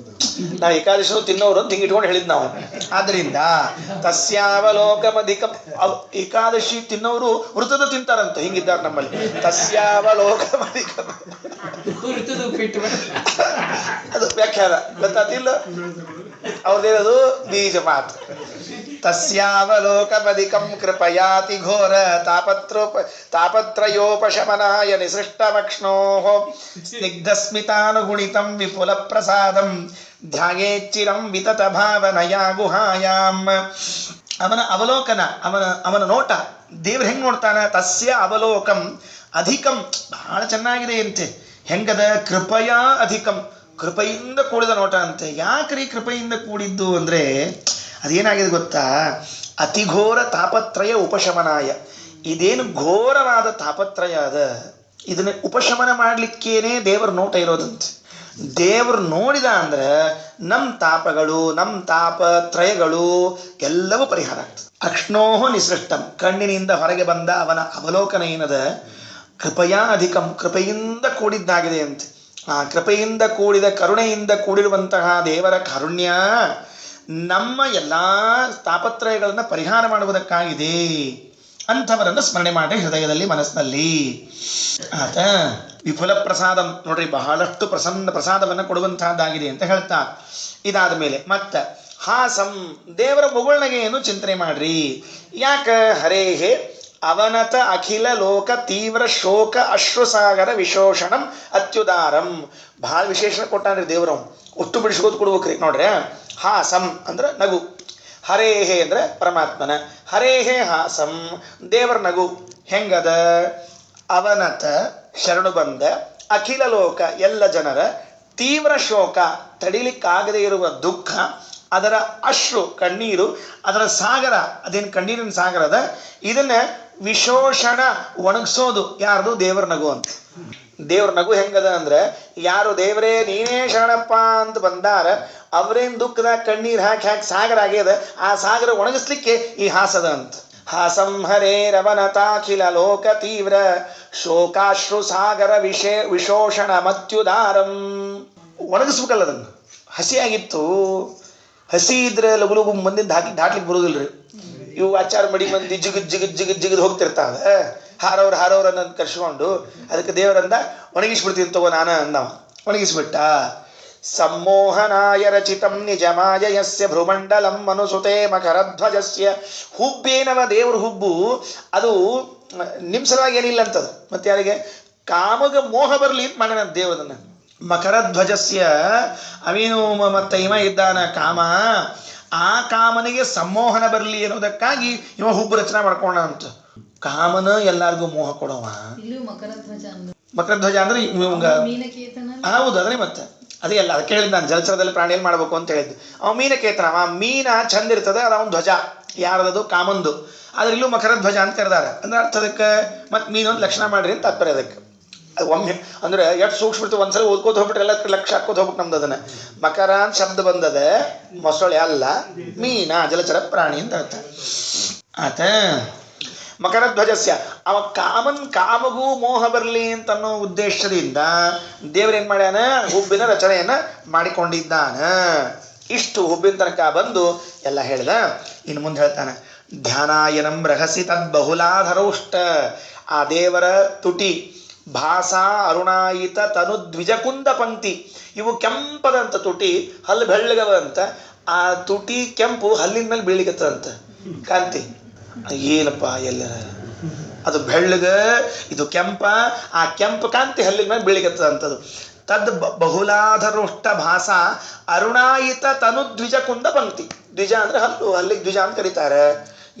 ನಾವು ಏಕಾದಶಿ ತಿನ್ನೋರು ಅಂತ ಹಿಂಗೆ ಇಟ್ಕೊಂಡು ಹೇಳಿದ್ ನಾವು. ಆದ್ರಿಂದ ತಸ್ಯಾವಲೋಕಮಧಿಕ, ಏಕಾದಶಿ ತಿನ್ನೋರು ವೃತದ ತಿಂತಾರಂತ, ಹಿಂಗಿದ್ದಾರೆ ನಮ್ಮಲ್ಲಿ. ತಸ್ಯಾವಲೋಕಮಧಿಕ ಅದು ವ್ಯಾಖ್ಯಾನ ಗೊತ್ತಾತಿಲ್ಲ ಅವ್ರದ್ದೇನದು ಬೀಜ ಮಾತು. ತಸ್ಯಾವಲೋಕಮಧಿಕಂ ಕೃಪಯಾತಿ ಘೋರ ತಾಪತ್ರಯೋಪಶಮನಾಯ ನಿಸೃಷ್ಟಮಕ್ಷ್ಣೋಃ ಸ್ನಿಗ್ಧಸ್ಮಿತಾನುಗುಣಿತಂ ವಿಪುಲ ಪ್ರಸಾದಂ ಧ್ಯಾಯೇಚ್ಚಿರಂ ವಿತತ ಭಾವನಯಾ ಗುಹಾಯಾಂ. ಅವನ ಅವಲೋಕನ, ಅವನ ನೋಟ, ದೇವ್ರು ಹೆಂಗ್ ನೋಡ್ತಾನ? ತಸ್ಯ ಅವಲೋಕಂ ಅಧಿಕಂ, ಬಹಳ ಚೆನ್ನಾಗಿದೆ ಅಂತೆ. ಹೆಂಗದ? ಕೃಪಯಾ ಅಧಿಕಂ, ಕೃಪೆಯಿಂದ ಕೂಡಿದ ನೋಟ ಅಂತೆ. ಯಾಕ್ರಿ ಕೃಪೆಯಿಂದ ಕೂಡಿದ್ದು ಅಂದ್ರೆ ಅದೇನಾಗಿದೆ ಗೊತ್ತಾ? ಅತಿಘೋರ ತಾಪತ್ರಯ ಉಪಶಮನಾಯ. ಇದೇನು ಘೋರವಾದ ತಾಪತ್ರಯ ಅದ, ಇದನ್ನ ಉಪಶಮನ ಮಾಡ್ಲಿಕ್ಕೇನೆ ದೇವರ ನೋಟ ಇರೋದಂತೆ. ದೇವರು ನೋಡಿದ ಅಂದ್ರೆ ನಮ್ಮ ತಾಪಗಳು, ನಮ್ಮ ತಾಪತ್ರಯಗಳು ಎಲ್ಲವೂ ಪರಿಹಾರ ಆಗ್ತದೆ. ಅಕ್ಷ್ಣೋಹ ನಿಸೃಷ್ಟಂ, ಕಣ್ಣಿನಿಂದ ಹೊರಗೆ ಬಂದ ಅವನ ಅವಲೋಕನ ಏನದ? ಕೃಪಯಾ ಅಧಿಕಂ, ಕೃಪೆಯಿಂದ ಕೂಡಿದ್ದಾಗಿದೆ ಅಂತೆ. ಆ ಕೃಪೆಯಿಂದ ಕೂಡಿದ, ಕರುಣೆಯಿಂದ ಕೂಡಿರುವಂತಹ ದೇವರ ಕಾರುಣ್ಯ ನಮ್ಮ ಎಲ್ಲ ತಾಪತ್ರಯಗಳನ್ನು ಪರಿಹಾರ ಮಾಡುವುದಕ್ಕಾಗಿದೆ. ಅಂಥವರನ್ನು ಸ್ಮರಣೆ ಮಾಡಿ ಹೃದಯದಲ್ಲಿ, ಮನಸ್ಸಿನಲ್ಲಿ. ಆತ ವಿಪುಲ ಪ್ರಸಾದ, ನೋಡ್ರಿ ಬಹಳಷ್ಟು ಪ್ರಸಾದವನ್ನು ಕೊಡುವಂತಹದ್ದಾಗಿದೆ ಅಂತ ಹೇಳ್ತಾ. ಇದಾದ ಮೇಲೆ ಮತ್ತೆ ಹಾಸಂ, ದೇವರ ಮುಗುಳ್ನಗೆಯನ್ನು ಚಿಂತನೆ ಮಾಡ್ರಿ. ಯಾಕ? ಹರೇಹೇ ಅವನತ ಅಖಿಲ ಲೋಕ ತೀವ್ರ ಶೋಕ ಅಶ್ರುಸಾಗರ ವಿಶೋಷಣಂ ಅತ್ಯುದಾರಂ. ಭಾಳ ವಿಶೇಷಣ ಕೊಟ್ಟಾನ್ರಿ ದೇವ್ರವ್. ಒಟ್ಟು ಬಿಡಿಸ್ಕೋದು ಕೊಡ್ಬೇಕ್ರಿ ನೋಡ್ರಿ. ಹಾಸಂ ಅಂದ್ರೆ ನಗು, ಹರೇಹೇ ಅಂದ್ರೆ ಪರಮಾತ್ಮನ, ಹರೇಹೇ ಹಾಸಂ ದೇವರ ನಗು ಹೆಂಗದ? ಅವನತ ಶರಣು ಬಂದ, ಅಖಿಲ ಲೋಕ ಎಲ್ಲ ಜನರ, ತೀವ್ರ ಶೋಕ ತಡಿಲಿಕ್ಕಾಗದೇ ಇರುವ ದುಃಖ, ಅದರ ಅಶ್ರು ಕಣ್ಣೀರು, ಅದರ ಸಾಗರ ಅದೇನು ಕಣ್ಣೀರಿನ ಸಾಗರ ಅದ, ಇದನ್ನ ವಿಶೋಷಣ ಒಣಗಿಸೋದು ಯಾರ್ದು? ದೇವರ ನಗು ಅಂತ. ದೇವ್ರ ನಗು ಹೆಂಗದ ಅಂದ್ರೆ, ಯಾರು ದೇವರೇ ನೀನೇ ಶರಣಪ್ಪ ಅಂತ ಬಂದಾರ ಅವ್ರೇನ್ ದುಃಖದಾಗ ಕಣ್ಣೀರು ಹಾಕಿ ಹಾಕಿ ಸಾಗರ ಆಗ್ಯದ, ಆ ಸಾಗರ ಒಣಗಿಸ್ಲಿಕ್ಕೆ ಈ ಹಾಸದ ಅಂತ. ಹಾಸಂ ಹರೇರವನತಾಖಿಲ ಲೋಕ ತೀವ್ರ ಶೋಕಾಶ್ರು ಸಾಗರ ವಿಶೋಷಣ ಮತ್ಯುದಾರಂ. ಒಣಗಿಸ್ಬೇಕಲ್ಲ ಅದನ್ನು. ಹಸಿಯಾಗಿತ್ತು, ಹಸಿ ಇದ್ರೆ ಲಗು ಲಗು ಮಂದಿನ ದಾಟ್ಲಿಕ್ಕೆ ಬರೋದಿಲ್ರಿ. ಇವು ಆಚಾರ ಮಡಿ ಮಂದಿ ಜಿಗದ್ ಹೋಗ್ತಿರ್ತಾವೆ, ಹಾರವ್ರ ಅನ್ನೋದು ಕರ್ಸ್ಕೊಂಡು. ಅದಕ್ಕೆ ದೇವರಂದ ಒಣಗಿಸ್ಬಿಡ್ತೀನಿ ತಗೋ ನಾನು ಅಂದವ, ಒಣಗಿಸ್ಬಿಟ್ಟ. ಸಮ್ಮೋಹನಾಯ ರಚಿತಂ ನಿಜಮಾಯಯಸ್ಯ ಭ್ರುಮಂಡಲಂ ಮನುಸುತೆ ಮಕರಧ್ವಜಸ್ಯ. ಹುಬ್ಬೇನವ ದೇವ್ರ ಹುಬ್ಬು, ಅದು ನಿಮ್ಮ ಸಲುವಾಗಿ ಏನಿಲ್ಲ ಅಂತದು. ಮತ್ತೆ ಯಾರಿಗೆ? ಕಾಮಗ ಮೋಹ ಬರಲಿ ಅಂತ ಮಾಡ್ಯಾನ ದೇವರನ್ನ. ಮಕರಧ್ವಜಸ್ಯ ಅವೇನು ಮತ್ತೆ ಇವ ಇದ್ದಾನ ಕಾಮ, ಆ ಕಾಮನಿಗೆ ಸಂಮೋಹನ ಬರಲಿ ಅನ್ನೋದಕ್ಕಾಗಿ ಇವ ಹುಬ್ಬು ರಚನೆ ಮಾಡ್ಕೊಂಡ ಅಂತ. ಕಾಮನ ಎಲ್ಲಾರ್ಗು ಮೋಹ ಕೊಡವ. ಮಕರಧ್ವಜ ಅಂದ್ರೆ ಹೌದು, ಅದೇ ಮತ್ತೆ ಅದೇ ಅಲ್ಲ. ಅದಕ್ಕೆ ಹೇಳಿದ್ ನಾನು ಜಲಚರದಲ್ಲಿ ಪ್ರಾಣಿಯಲ್ಲಿ ಮಾಡ್ಬೇಕು ಅಂತ ಹೇಳಿದ್ದು. ಅವ ಮೀನಕೇತನ, ಅವ ಮೀನ ಚಂದ ಇರ್ತದೆ, ಅದು ಅವನ ಧ್ವಜ ಯಾರದದು? ಕಾಮಂದು. ಆದ್ರೆ ಇಲ್ಲೂ ಮಕರಧ್ವಜ ಅಂತ ಕರೆದಾರ. ಅಂದ್ರೆ ಅರ್ಥದಕ್ಕೆ ಮತ್ತೆ ಮೀನೊಂದು ಲಕ್ಷಣ ಮಾಡ್ರಿ ಅಂತ ತಾತ್ಪರ್ಯ ಅದಕ್ಕೆ. ಅದು ಒಮ್ಮೆ ಅಂದ್ರೆ ಎಷ್ಟು ಸೂಕ್ಷ್ಮ ಇರ್ತದೆ, ಒಂದ್ಸಲ ಓದ್ಕೋತ ಹೋಗ್ಬಿಟ್ರೆ ಎಲ್ಲ ಲಕ್ಷ ಹಾಕೋತ ಹೋಗ್ಬಿಟ್ಟು ನಮ್ದು ಅದನ್ನ. ಮಕರ ಅಂತ ಶಬ್ದ ಬಂದದ, ಮೊಸಳೆ ಅಲ್ಲ, ಮೀನ ಜಲಚರ ಪ್ರಾಣಿ ಅಂತ ಅರ್ಥ ಆತ. ಮಕರಧ್ವಜಸ್ಯ ಅವ ಕಾಮಗೂ ಮೋಹ ಬರಲಿ ಅಂತ ಅನ್ನೋ ಉದ್ದೇಶದಿಂದ ದೇವ್ರೇನ್ ಮಾಡ್ಯಾನ? ಹುಬ್ಬಿನ ರಚನೆಯನ್ನ ಮಾಡಿಕೊಂಡಿದ್ದಾನ. ಇಷ್ಟು ಹುಬ್ಬಿನ ತನಕ ಬಂದು ಎಲ್ಲ ಹೇಳ್ದ. ಇನ್ನು ಮುಂದೆ ಹೇಳ್ತಾನೆ, ಧ್ಯಾನಾಯನಂ ರಹಸಿ ತದ್ ಬಹುಲಾಧರೌಷ್ಟ. ಆ ದೇವರ ತುಟಿ, ಭಾಸಾ ಅರುಣಾಯಿತ ತನು ದ್ವಿಜಕುಂದ ಪಂಕ್ತಿ. ಇವು ಕೆಂಪದಂತ ತುಟಿ, ಹಲ್ಲು ಬೆಳ್ಳಗವಂತ. ಆ ತುಟಿ ಕೆಂಪು ಹಲ್ಲಿನ ಮೇಲೆ ಬೀಳಿಕತ್ತಂತ ಕಾಂತಿ. ಏನಪ್ಪ ಎಲ್ಲರ ಅದು ಬೆಳ್ಳಗ, ಇದು ಕೆಂಪ. ಆ ಕೆಂಪು ಕಾಂತಿ ಹಲ್ಲಿನ ಮೇಲೆ ಬೀಳಿಕತ್ತದಂಥದ್ದು. ತದ್ ಬಹುಲಾಧರುಷ್ಟ ಭಾಸ ಅರುಣಾಯಿತ ತನು ದ್ವಿಜ ಕುಂದ ಪಂಕ್ತಿ. ದ್ವಿಜ ಅಂದ್ರೆ ಹಲ್ಲು, ಹಲ್ಲಿಗೆ ದ್ವಿಜ ಅಂತ ಕರೀತಾರೆ.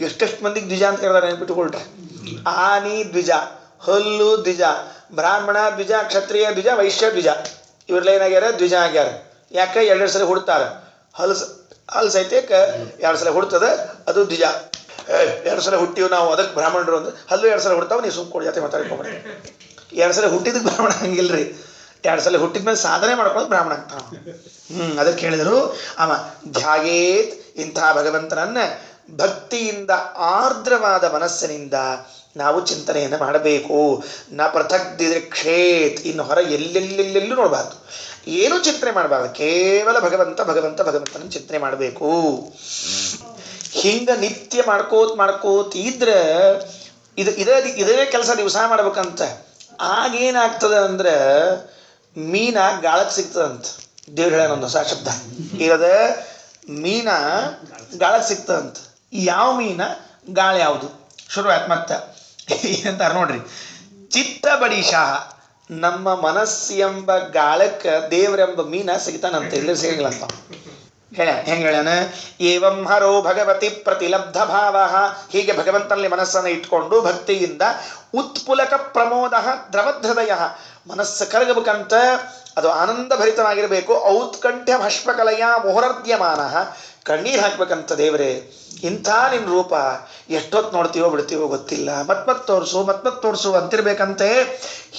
ಎಷ್ಟೆಷ್ಟು ಮಂದಿಗೆ ದ್ವಿಜ ಅಂತ ಕರೀತಾರೆ ನೆನ್ಪಿಟ್ಟುಕೊಳ್ರೆ. ಆನಿ ದ್ವಿಜ, ಹಲ್ಲು ದ್ವಿಜ, ಬ್ರಾಹ್ಮಣ ದ್ವಿಜ, ಕ್ಷತ್ರಿಯ ದ್ವಿಜ, ವೈಶ್ಯ ದ್ವಿಜ. ಇವ್ರೆಲ್ಲ ಏನಾಗ್ಯಾರ? ದ್ವಿಜ ಆಗ್ಯಾರ. ಯಾಕೆ? ಎರಡೆರಡು ಸಲ ಹುಡ್ತಾರ. ಹಲ್ಲು ಸಹಿತಕ್ಕ 2 ಸಲ ಹುಡ್ತದ, ಅದು ದ್ವಿಜ. 2 ಸಲ ಹುಟ್ಟಿವ್ ನಾವು, ಅದಕ್ಕೆ ಬ್ರಾಹ್ಮಣರು ಅಂದ್ರೆ. ಹಲ್ಲು 2 ಸಲ ಹುಡ್ತಾವ, ನೀವು ಸುಮ್ ಕೊಡಿ ಜಾತಿ ಮಾತಾಡ್ಕೊಬೇಡಿ. 2 ಸಲ ಹುಟ್ಟಿದಕ್ಕೆ ಬ್ರಾಹ್ಮಣ ಹಂಗಿಲ್ರಿ. 2 ಸಲ ಹುಟ್ಟಿದ್ಮೇಲೆ ಸಾಧನೆ ಮಾಡ್ಕೊಳ್ಳೋದು ಬ್ರಾಹ್ಮಣ ಆಗ್ತಾವ. ಅದಕ್ಕೆ ಹೇಳಿದರು ಅವ ಧ್ಯಾಗೇತ್, ಇಂತಹ ಭಗವಂತನನ್ನ ಭಕ್ತಿಯಿಂದ ಆರ್ದ್ರವಾದ ಮನಸ್ಸಿನಿಂದ ನಾವು ಚಿಂತನೆಯನ್ನು ಮಾಡಬೇಕು. ನ ಪೃಥಕ್ ದಿಕ್ಷೇತ್, ಇನ್ನು ಹೊರ ಎಲ್ಲೆಲ್ಲೆಲ್ಲೂ ನೋಡಬಾರ್ದು, ಏನೂ ಚಿಂತನೆ ಮಾಡಬಾರ್ದು. ಕೇವಲ ಭಗವಂತನ ಚಿಂತನೆ ಮಾಡಬೇಕು. ಹಿಂಗ ನಿತ್ಯ ಮಾಡ್ಕೋತ ಇದ್ರೆ ಇದೇ ಕೆಲಸ ದಿವಸ ಮಾಡ್ಬೇಕಂತ. ಆಗೇನಾಗ್ತದೆ ಅಂದ್ರೆ ಮೀನ ಗಾಳಕ್ಕೆ ಸಿಗ್ತದಂತ. ದೇವ್ರು ಹೇಳೋನೊಂದು ಹೊಸ ಶಬ್ದ ಇರದ, ಮೀನ ಗಾಳಕ್ಕೆ ಸಿಗ್ತದಂತ. ಯಾವ ಮೀನ? ಗಾಳ ಯಾವುದು? ಶುರು ಆಯ್ತು ಮತ್ತೆ ಏನಂತಾರ ನೋಡ್ರಿ. ಚಿತ್ತ ಬಡಿಶಾಹ, ನಮ್ಮ ಮನಸ್ಸೆಂಬ ಗಾಳಕ್ಕೆ ದೇವರೆಂಬ ಮೀನ ಸಿಗ್ತಾನಂತ. ಇಲ್ಲ ಸಿಗಂಗಿಲ್ಲಂತ ಹೆಂಗೆ ಹೇಳ್ಯಾನ? ಏವಂ ಹರೋ ಭಗವತಿ ಪ್ರತಿಲಬ್ಧ ಭಾವ. ಹೀಗೆ ಭಗವಂತನಲ್ಲಿ ಮನಸ್ಸನ್ನು ಇಟ್ಕೊಂಡು ಭಕ್ತಿಯಿಂದ ಉತ್ಪುಲಕ ಪ್ರಮೋದ ದ್ರವಧೃದಯ, ಮನಸ್ಸು ಕರಗಬೇಕಂತ, ಅದು ಆನಂದ ಭರಿತವಾಗಿರಬೇಕು. ಔತ್ಕಂಠ್ಯ ಭಷ್ಪಕಲೆಯ ಮುಹುರದ್ಯಮಾನ, ಕಣ್ಣೀರು ಹಾಕ್ಬೇಕಂತ. ದೇವರೇ ಇಂಥ ನಿನ್ನ ರೂಪ ಎಷ್ಟೊತ್ತು ನೋಡ್ತೀವೋ ಬಿಡ್ತೀವೋ ಗೊತ್ತಿಲ್ಲ, ಮತ್ ತೋರಿಸು ಅಂತಿರ್ಬೇಕಂತೆ.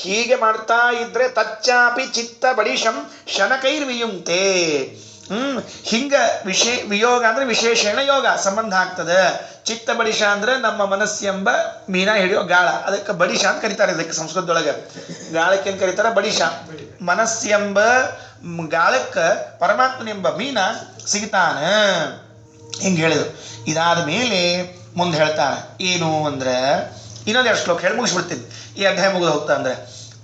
ಹೀಗೆ ಮಾಡ್ತಾ ಇದ್ರೆ ತಚ್ಚಾಪಿ ಚಿತ್ತ ಬಡಿಶಂ ಶನಕೈರ್ವಿಯುಂಕ್ತೆ. ಹಿಂಗ ವಿಯೋಗ ಅಂದ್ರೆ ವಿಶೇಷಣ ಯೋಗ ಸಂಬಂಧ ಆಗ್ತದೆ. ಚಿತ್ತ ಬಡಿಶ ಅಂದ್ರೆ ನಮ್ಮ ಮನಸ್ಸೆಂಬ ಮೀನ ಹಿಡಿಯೋ ಗಾಳ, ಅದಕ್ಕೆ ಬಡಿಶ ಅಂತ ಕರೀತಾರೆ. ಇದಕ್ಕೆ ಸಂಸ್ಕೃತದೊಳಗೆ ಗಾಳಕ್ಕೇನು ಕರೀತಾರೆ? ಬಡಿಶ. ಮನಸ್ಸೆಂಬ ಗಾಳಕ್ಕೆ ಪರಮಾತ್ಮನೆಂಬ ಮೀನ ಸಿಗ್ತಾನ. ಹಿಂಗೆ ಹೇಳಿದ್ರು. ಇದಾದ ಮೇಲೆ ಮುಂದೆ ಹೇಳ್ತಾನೆ ಏನು ಅಂದ್ರೆ, ಇನ್ನೊಂದೆರಡು ಶ್ಲೋಕ ಹೇಳಿ ಮುಗಿಸ್ಬಿಡ್ತೀನಿ. ಈ ಅಧ್ಯಾಯ ಮುಗಿದು ಹೋಗ್ತಾ ಅಂದ್ರೆ,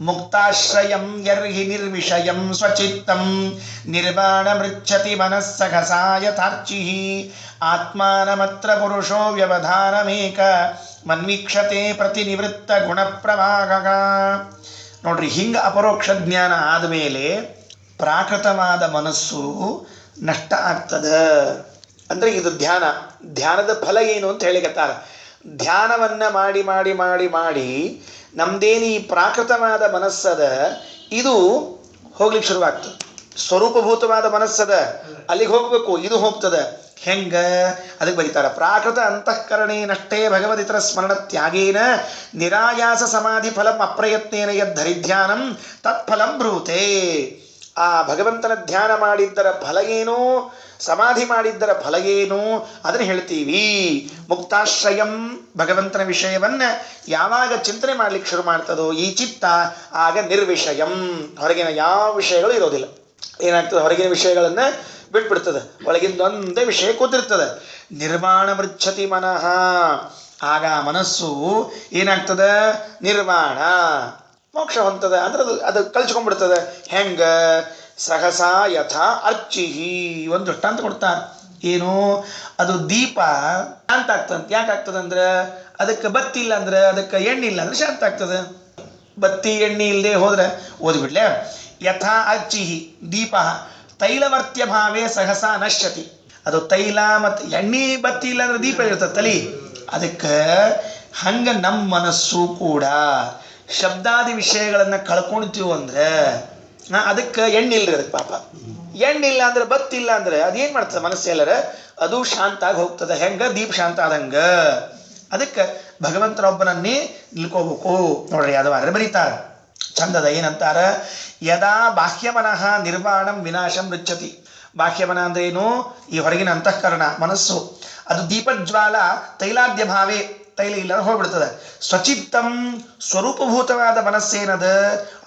ಮುಕ್ತಾಶ್ರಯಂ ಯರ್ಹಿ ನಿರ್ವಿಷಯಂ ಸ್ವಚಿತ್ತಂ ನಿರ್ವಾಣ ಮೃಚ್ಛತಿ ಮನಸ್ಸಘಸಾ ಯಥಾರ್ಚಿಃ ಆತ್ಮಾನಮತ್ರ ಪುರುಷೋ ವ್ಯವಧಾನಮೇಕ ಮನ್ವೀಕ್ಷತೆ ಪ್ರತಿನಿವೃತ್ತ ಗುಣಪ್ರಭಾಗ. ನೋಡ್ರಿ, ಹಿಂಗೆ ಅಪರೋಕ್ಷ ಜ್ಞಾನ ಆದಮೇಲೆ ಪ್ರಾಕೃತವಾದ ಮನಸ್ಸು ನಷ್ಟ ಆಗ್ತದೆ. ಅಂದರೆ ಇದು ಧ್ಯಾನದ ಫಲ ಏನು ಅಂತ ಹೇಳಿಕತ್ತಾರ. ಧ್ಯಾನವನ್ನು ಮಾಡಿ ಮಾಡಿ ಮಾಡಿ ಮಾಡಿ ನಮ್ದೇನು ಈ ಪ್ರಾಕೃತವಾದ ಮನಸ್ಸದ ಇದು ಹೋಗ್ಲಿಕ್ಕೆ ಶುರುವಾಗ್ತದೆ. ಸ್ವರೂಪಭೂತವಾದ ಮನಸ್ಸದ ಅಲ್ಲಿಗೆ ಹೋಗ್ಬೇಕು, ಇದು ಹೋಗ್ತದೆ. ಹೆಂಗ ಅದಕ್ಕೆ ಬರೀತಾರ, ಪ್ರಾಕೃತ ಅಂತಃಕರಣೇನಷ್ಟೇ ಭಗವದಿತರ ಸ್ಮರಣ ತ್ಯಾಗೇನ ನಿರಾಯಾಸ ಸಮಾಧಿ ಫಲಂ ಅಪ್ರಯತ್ನೇನ ಯದ್ಧರಿಧ್ಯಾನಂ ತತ್ಫಲಂ ಬ್ರೂತೆ. ಆ ಭಗವಂತನ ಧ್ಯಾನ ಮಾಡಿದ್ದರ ಫಲ ಏನು, ಸಮಾಧಿ ಮಾಡಿದ್ದರ ಫಲ ಏನು ಅದನ್ನು ಹೇಳ್ತೀವಿ. ಮುಕ್ತಾಶ್ರಯಂ, ಭಗವಂತನ ವಿಷಯವನ್ನ ಯಾವಾಗ ಚಿಂತನೆ ಮಾಡ್ಲಿಕ್ಕೆ ಶುರು ಮಾಡ್ತದೋ ಈ ಚಿತ್ತ, ಆಗ ನಿರ್ವಿಷಯಂ, ಹೊರಗಿನ ಯಾವ ವಿಷಯಗಳು ಇರೋದಿಲ್ಲ. ಏನಾಗ್ತದೆ, ಹೊರಗಿನ ವಿಷಯಗಳನ್ನ ಬಿಟ್ಬಿಡ್ತದೆ, ಒಳಗಿಂದ ಒಂದೇ ವಿಷಯ ಕೂತಿರ್ತದೆ. ನಿರ್ವಾಣ ಮೃಚ್ಛತಿ ಮನಃ, ಆಗ ಮನಸ್ಸು ಏನಾಗ್ತದೆ, ನಿರ್ವಾಣ ಮೋಕ್ಷ ಹೊಂತದ. ಅಂದ್ರೆ ಅದು ಕಲ್ಚ್ಕೊಂಡ್ಬಿಡ್ತದೆ. ಹೆಂಗ, ಸಹಸಾ ಯಥಾ ಅರ್ಚಿಹಿ. ಒಂದು ದೃಷ್ಟಾಂತ ಕೊಡ್ತಾನೆ. ಏನು, ಅದು ದೀಪ ಶಾಂತ ಆಗ್ತದಂತ. ಯಾಕಾಗ್ತದೆ ಅಂದ್ರೆ ಅದಕ್ಕೆ ಬತ್ತಿ ಇಲ್ಲ ಅಂದ್ರೆ, ಅದಕ್ಕೆ ಎಣ್ಣೆ ಇಲ್ಲ ಅಂದ್ರೆ ಶಾಂತ ಆಗ್ತದೆ. ಬತ್ತಿ ಎಣ್ಣೆ ಇಲ್ಲದೆ ಹೋದ್ರೆ ಓದ್ಬಿಡ್ಲೆ. ಯಥಾ ಅರ್ಚಿಹಿ ದೀಪ ತೈಲವರ್ತ್ಯ ಭಾವೇ ಸಹಸಾ ನಶ್ಯತಿ. ಅದು ತೈಲ ಮತ್ತು ಎಣ್ಣೆ ಬತ್ತಿ ಇಲ್ಲ ಅಂದ್ರೆ ದೀಪ ಇರ್ತದೆ ತಲೆ. ಅದಕ್ಕೆ ಹಂಗ ನಮ್ಮ ಮನಸ್ಸು ಕೂಡ ಶಬ್ದಾದಿ ವಿಷಯಗಳನ್ನು ಕಳ್ಕೊಳ್ತೀವಿ ಅಂದ್ರೆ ಅದಕ್ಕೆ ಎಣ್ಣೆ ಇಲ್ರಿ. ಅದಕ್ಕೆ ಪಾಪ ಎಣ್ಣೆ ಇಲ್ಲ ಅಂದ್ರೆ, ಬತ್ತಿಲ್ಲ ಅಂದ್ರೆ ಅದೇನು ಮಾಡ್ತದೆ ಮನಸ್ಸು ಎಲ್ಲರ, ಅದು ಶಾಂತ ಆಗಿ ಹೋಗ್ತದೆ. ಹೆಂಗ ದೀಪ ಶಾಂತ ಆದಂಗ. ಅದಕ್ಕೆ ಭಗವಂತನೊಬ್ಬನನ್ನೇ ನಿಲ್ಕೋಬೇಕು. ನೋಡ್ರಿ, ಅದು ಅರೆ ಬರೀತಾರ ಚಂದದ. ಏನಂತಾರ, ಯದಾ ಬಾಹ್ಯಮನಃ ನಿರ್ವಾಣಂ ವಿನಾಶಂ ರುಚ್ಯತಿ. ಬಾಹ್ಯಮನ ಅಂದ್ರೆ ಏನು, ಈ ಹೊರಗಿನ ಅಂತಃಕರಣ ಮನಸ್ಸು, ಅದು ದೀಪಜ್ವಾಲ ತೈಲಾದ್ಯ ಭಾವೇ, ತೈಲ ಇಲ್ಲ ಹೋಗ್ಬಿಡ್ತದೆ. ಸ್ವಚಿತ್ತಂ, ಸ್ವರೂಪಭೂತವಾದ ಮನಸ್ಸೇನದ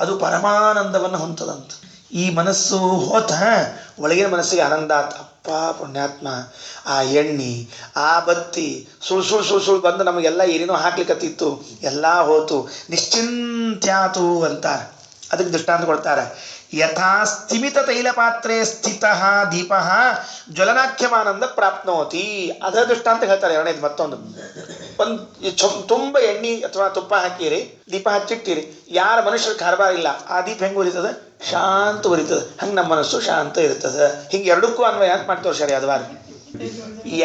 ಅದು ಪರಮಾನಂದವನ್ನು ಹೊಂದದಂತ. ಈ ಮನಸ್ಸು ಹೋತ ಒಳಗಿನ ಮನಸ್ಸಿಗೆ ಆನಂದ ಆತ. ಅಪ್ಪ ಪುಣ್ಯಾತ್ಮ, ಆ ಎಣ್ಣೆ ಆ ಬತ್ತಿ ಸುಳ್ ಬಂದು ನಮಗೆಲ್ಲ ಏನೇನೋ ಹಾಕ್ಲಿಕ್ಕತ್ತಿತ್ತು, ಎಲ್ಲ ಹೋತು, ನಿಶ್ಚಿಂತ್ಯಾತು ಅಂತಾರೆ. ಅದಕ್ಕೆ ದೃಷ್ಟಾಂತ ಕೊಡ್ತಾರೆ. ಯಥಾ ಸ್ಥಿಮಿತ ತೈಲ ಪಾತ್ರೆ ಸ್ಥಿತ ದೀಪ ಜ್ವಲನಾಖ್ಯಮಾನಂದ ಪ್ರಾಪ್ನೋತಿ. ಅದರ ದೃಷ್ಟಾಂತ ಹೇಳ್ತಾರೆ. ಎರಡನೇದು ಮತ್ತೊಂದು, ತುಂಬ ಎಣ್ಣೆ ಅಥವಾ ತುಪ್ಪ ಹಾಕಿರಿ, ದೀಪ ಹಚ್ಚಿಟ್ಟಿರಿ, ಯಾರ ಮನುಷ್ಯರ ಕಾರ್ಬಾರ ಇಲ್ಲ, ಆ ದೀಪ ಹೆಂಗೆ ಉರಿತದೆ, ಶಾಂತ ಉರಿತದೆ. ಹಂಗೆ ನಮ್ಮ ಮನಸ್ಸು ಶಾಂತ ಇರ್ತದೆ. ಹಿಂಗೆ ಎರಡಕ್ಕೂ ಅನ್ವಯ ಅಂತ ಮಾಡ್ತೇವೆ ಸರಿ. ಅದವಾರ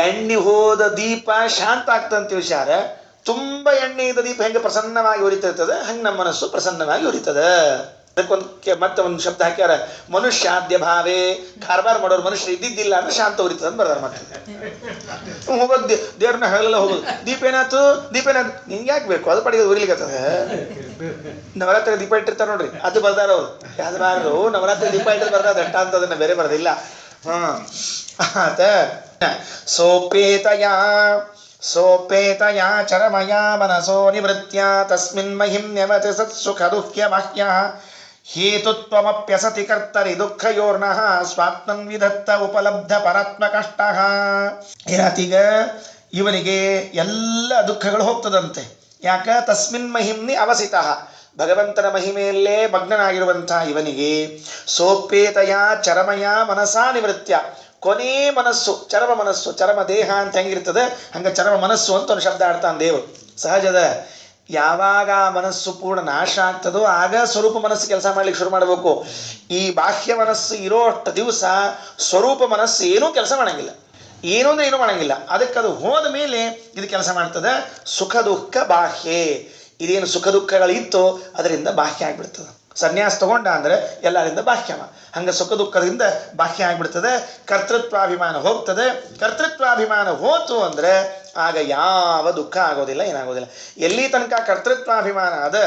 ಎಣ್ಣೆ ಹೋದ ದೀಪ ಶಾಂತ ಆಗ್ತಂತ ವಿಚಾರ, ತುಂಬ ಎಣ್ಣೆ ಇದ್ದ ದೀಪ ಹೆಂಗೆ ಪ್ರಸನ್ನವಾಗಿ ಉರಿತಿರ್ತದೆ, ಹಂಗೆ ನಮ್ಮ ಮನಸ್ಸು ಪ್ರಸನ್ನವಾಗಿ ಉರಿತದೆ. ಮತ್ತೆ ಒಂದು ಶಬ್ದ ಹಾಕ್ಯಾರ, ಮನುಷ್ಯಾದ್ಯ ಭಾವೇ. ಕಾರ್ಬಾರ್ ಮಾಡೋರು ಮನುಷ್ಯರು ಇದ್ದಿದ್ದಿಲ್ಲ ಅಂದ್ರೆ ಶಾಂತ ಉರಿತದೆ ಅಂತ ಬರ್ದಾರ. ಮತ್ತೆ ಹೋಗೋದು ದೇವ್ರನ್ನ ಹೇಳಲ್ಲ, ಹೋಗೋದು ದೀಪ ಏನಾಯ್ತು, ನಿಂಗೆ ಯಾಕೆ ಬೇಕು, ಅದು ಪಡೆಯೋದು ಉರಿಲಿಕ್ಕತ್ತದ. ನವರಾತ್ರಿ ದೀಪ ಇಟ್ಟಿರ್ತಾರೆ ನೋಡ್ರಿ, ಅದು ಬರ್ದಾರ ಅವ್ರು. ಯಾವ್ದಾರು ನವರಾತ್ರಿ ದೀಪ ಇಟ್ಟಿದ್ದು ಬರ್ದಾರ ಅಷ್ಟ ಅಂತ, ಅದನ್ನ ಬೇರೆ ಬರ್ದಿಲ್ಲ. ಸೋಪೇತಯಾ ಚರಮಯಾ ಮನಸೋ ನಿವೃತ್ಯ ತಸ್ಮಿನ್ ಮಹಿಮ್ಯವತಿ ಸತ್ಸುಖ ದುಃಖ್ಯ ಬಾಹ್ಯ ಹೇತುತ್ವಮಪ್ಯಸತಿ ಕರ್ತರಿ ದುಃಖಯೋರ್ನಃ ಸ್ವಾತ್ಮನ್ ವಿಧತ್ತ ಉಪಲಬ್ಧ ಪರಾತ್ಮ ಕಷ್ಟ. ಏನಾತೀಗ, ಇವನಿಗೆ ಎಲ್ಲ ದುಃಖಗಳು ಹೋಗ್ತದಂತೆ. ಯಾಕ, ತಸ್ಮಿನ್ ಮಹಿಮ್ನಿ ಅವಸಿತ, ಭಗವಂತನ ಮಹಿಮೆಯಲ್ಲೇ ಮಗ್ನನಾಗಿರುವಂತಹ ಇವನಿಗೆ ಸೋಪೇತಯ ಚರಮಯ ಮನಸಾ ನಿವೃತ್ಯ, ಕೊನೇ ಮನಸ್ಸು, ಚರಮ ಮನಸ್ಸು, ಚರಮ ದೇಹ ಅಂತ ಹೆಂಗಿರ್ತದೆ ಹಂಗೆ ಚರಮ ಮನಸ್ಸು ಅಂತ ಒಂದು ಶಬ್ದ ಆಡ್ತಾನೆ ದೇವರು. ಸಹಜದ. ಯಾವಾಗ ಮನಸ್ಸು ಪೂರ್ಣ ನಾಶ ಆಗ್ತದೋ ಆಗ ಸ್ವರೂಪ ಮನಸ್ಸು ಕೆಲಸ ಮಾಡ್ಲಿಕ್ಕೆ ಶುರು ಮಾಡಬೇಕು. ಈ ಬಾಹ್ಯ ಮನಸ್ಸು ಇರೋ ಅಷ್ಟು ದಿವಸ ಸ್ವರೂಪ ಮನಸ್ಸು ಏನೂ ಕೆಲಸ ಮಾಡಂಗಿಲ್ಲ. ಏನು ಅಂದ್ರೆ ಏನೂ ಮಾಡಂಗಿಲ್ಲ. ಅದಕ್ಕೆ ಅದು ಹೋದ ಮೇಲೆ ಇದು ಕೆಲಸ ಮಾಡ್ತದೆ. ಸುಖ ದುಃಖ ಬಾಹ್ಯೆ. ಇದೇನು ಸುಖ ದುಃಖಗಳಿತ್ತೋ ಅದರಿಂದ ಬಾಹ್ಯ ಆಗಿಬಿಡ್ತದೆ. ಸನ್ಯಾಸ ತಗೊಂಡ ಅಂದ್ರೆ ಎಲ್ಲರಿಂದ ಬಾಹ್ಯವ. ಹಂಗೆ ಸುಖ ದುಃಖದಿಂದ ಬಾಹ್ಯ ಆಗಿಬಿಡ್ತದೆ. ಕರ್ತೃತ್ವಾಭಿಮಾನ ಹೋಗ್ತದೆ. ಕರ್ತೃತ್ವಾಭಿಮಾನ ಹೋತು ಅಂದ್ರೆ ಆಗ ಯಾವ ದುಃಖ ಆಗೋದಿಲ್ಲ, ಏನಾಗೋದಿಲ್ಲ. ಎಲ್ಲಿ ತನಕ ಕರ್ತೃತ್ವಾಭಿಮಾನ ಅದ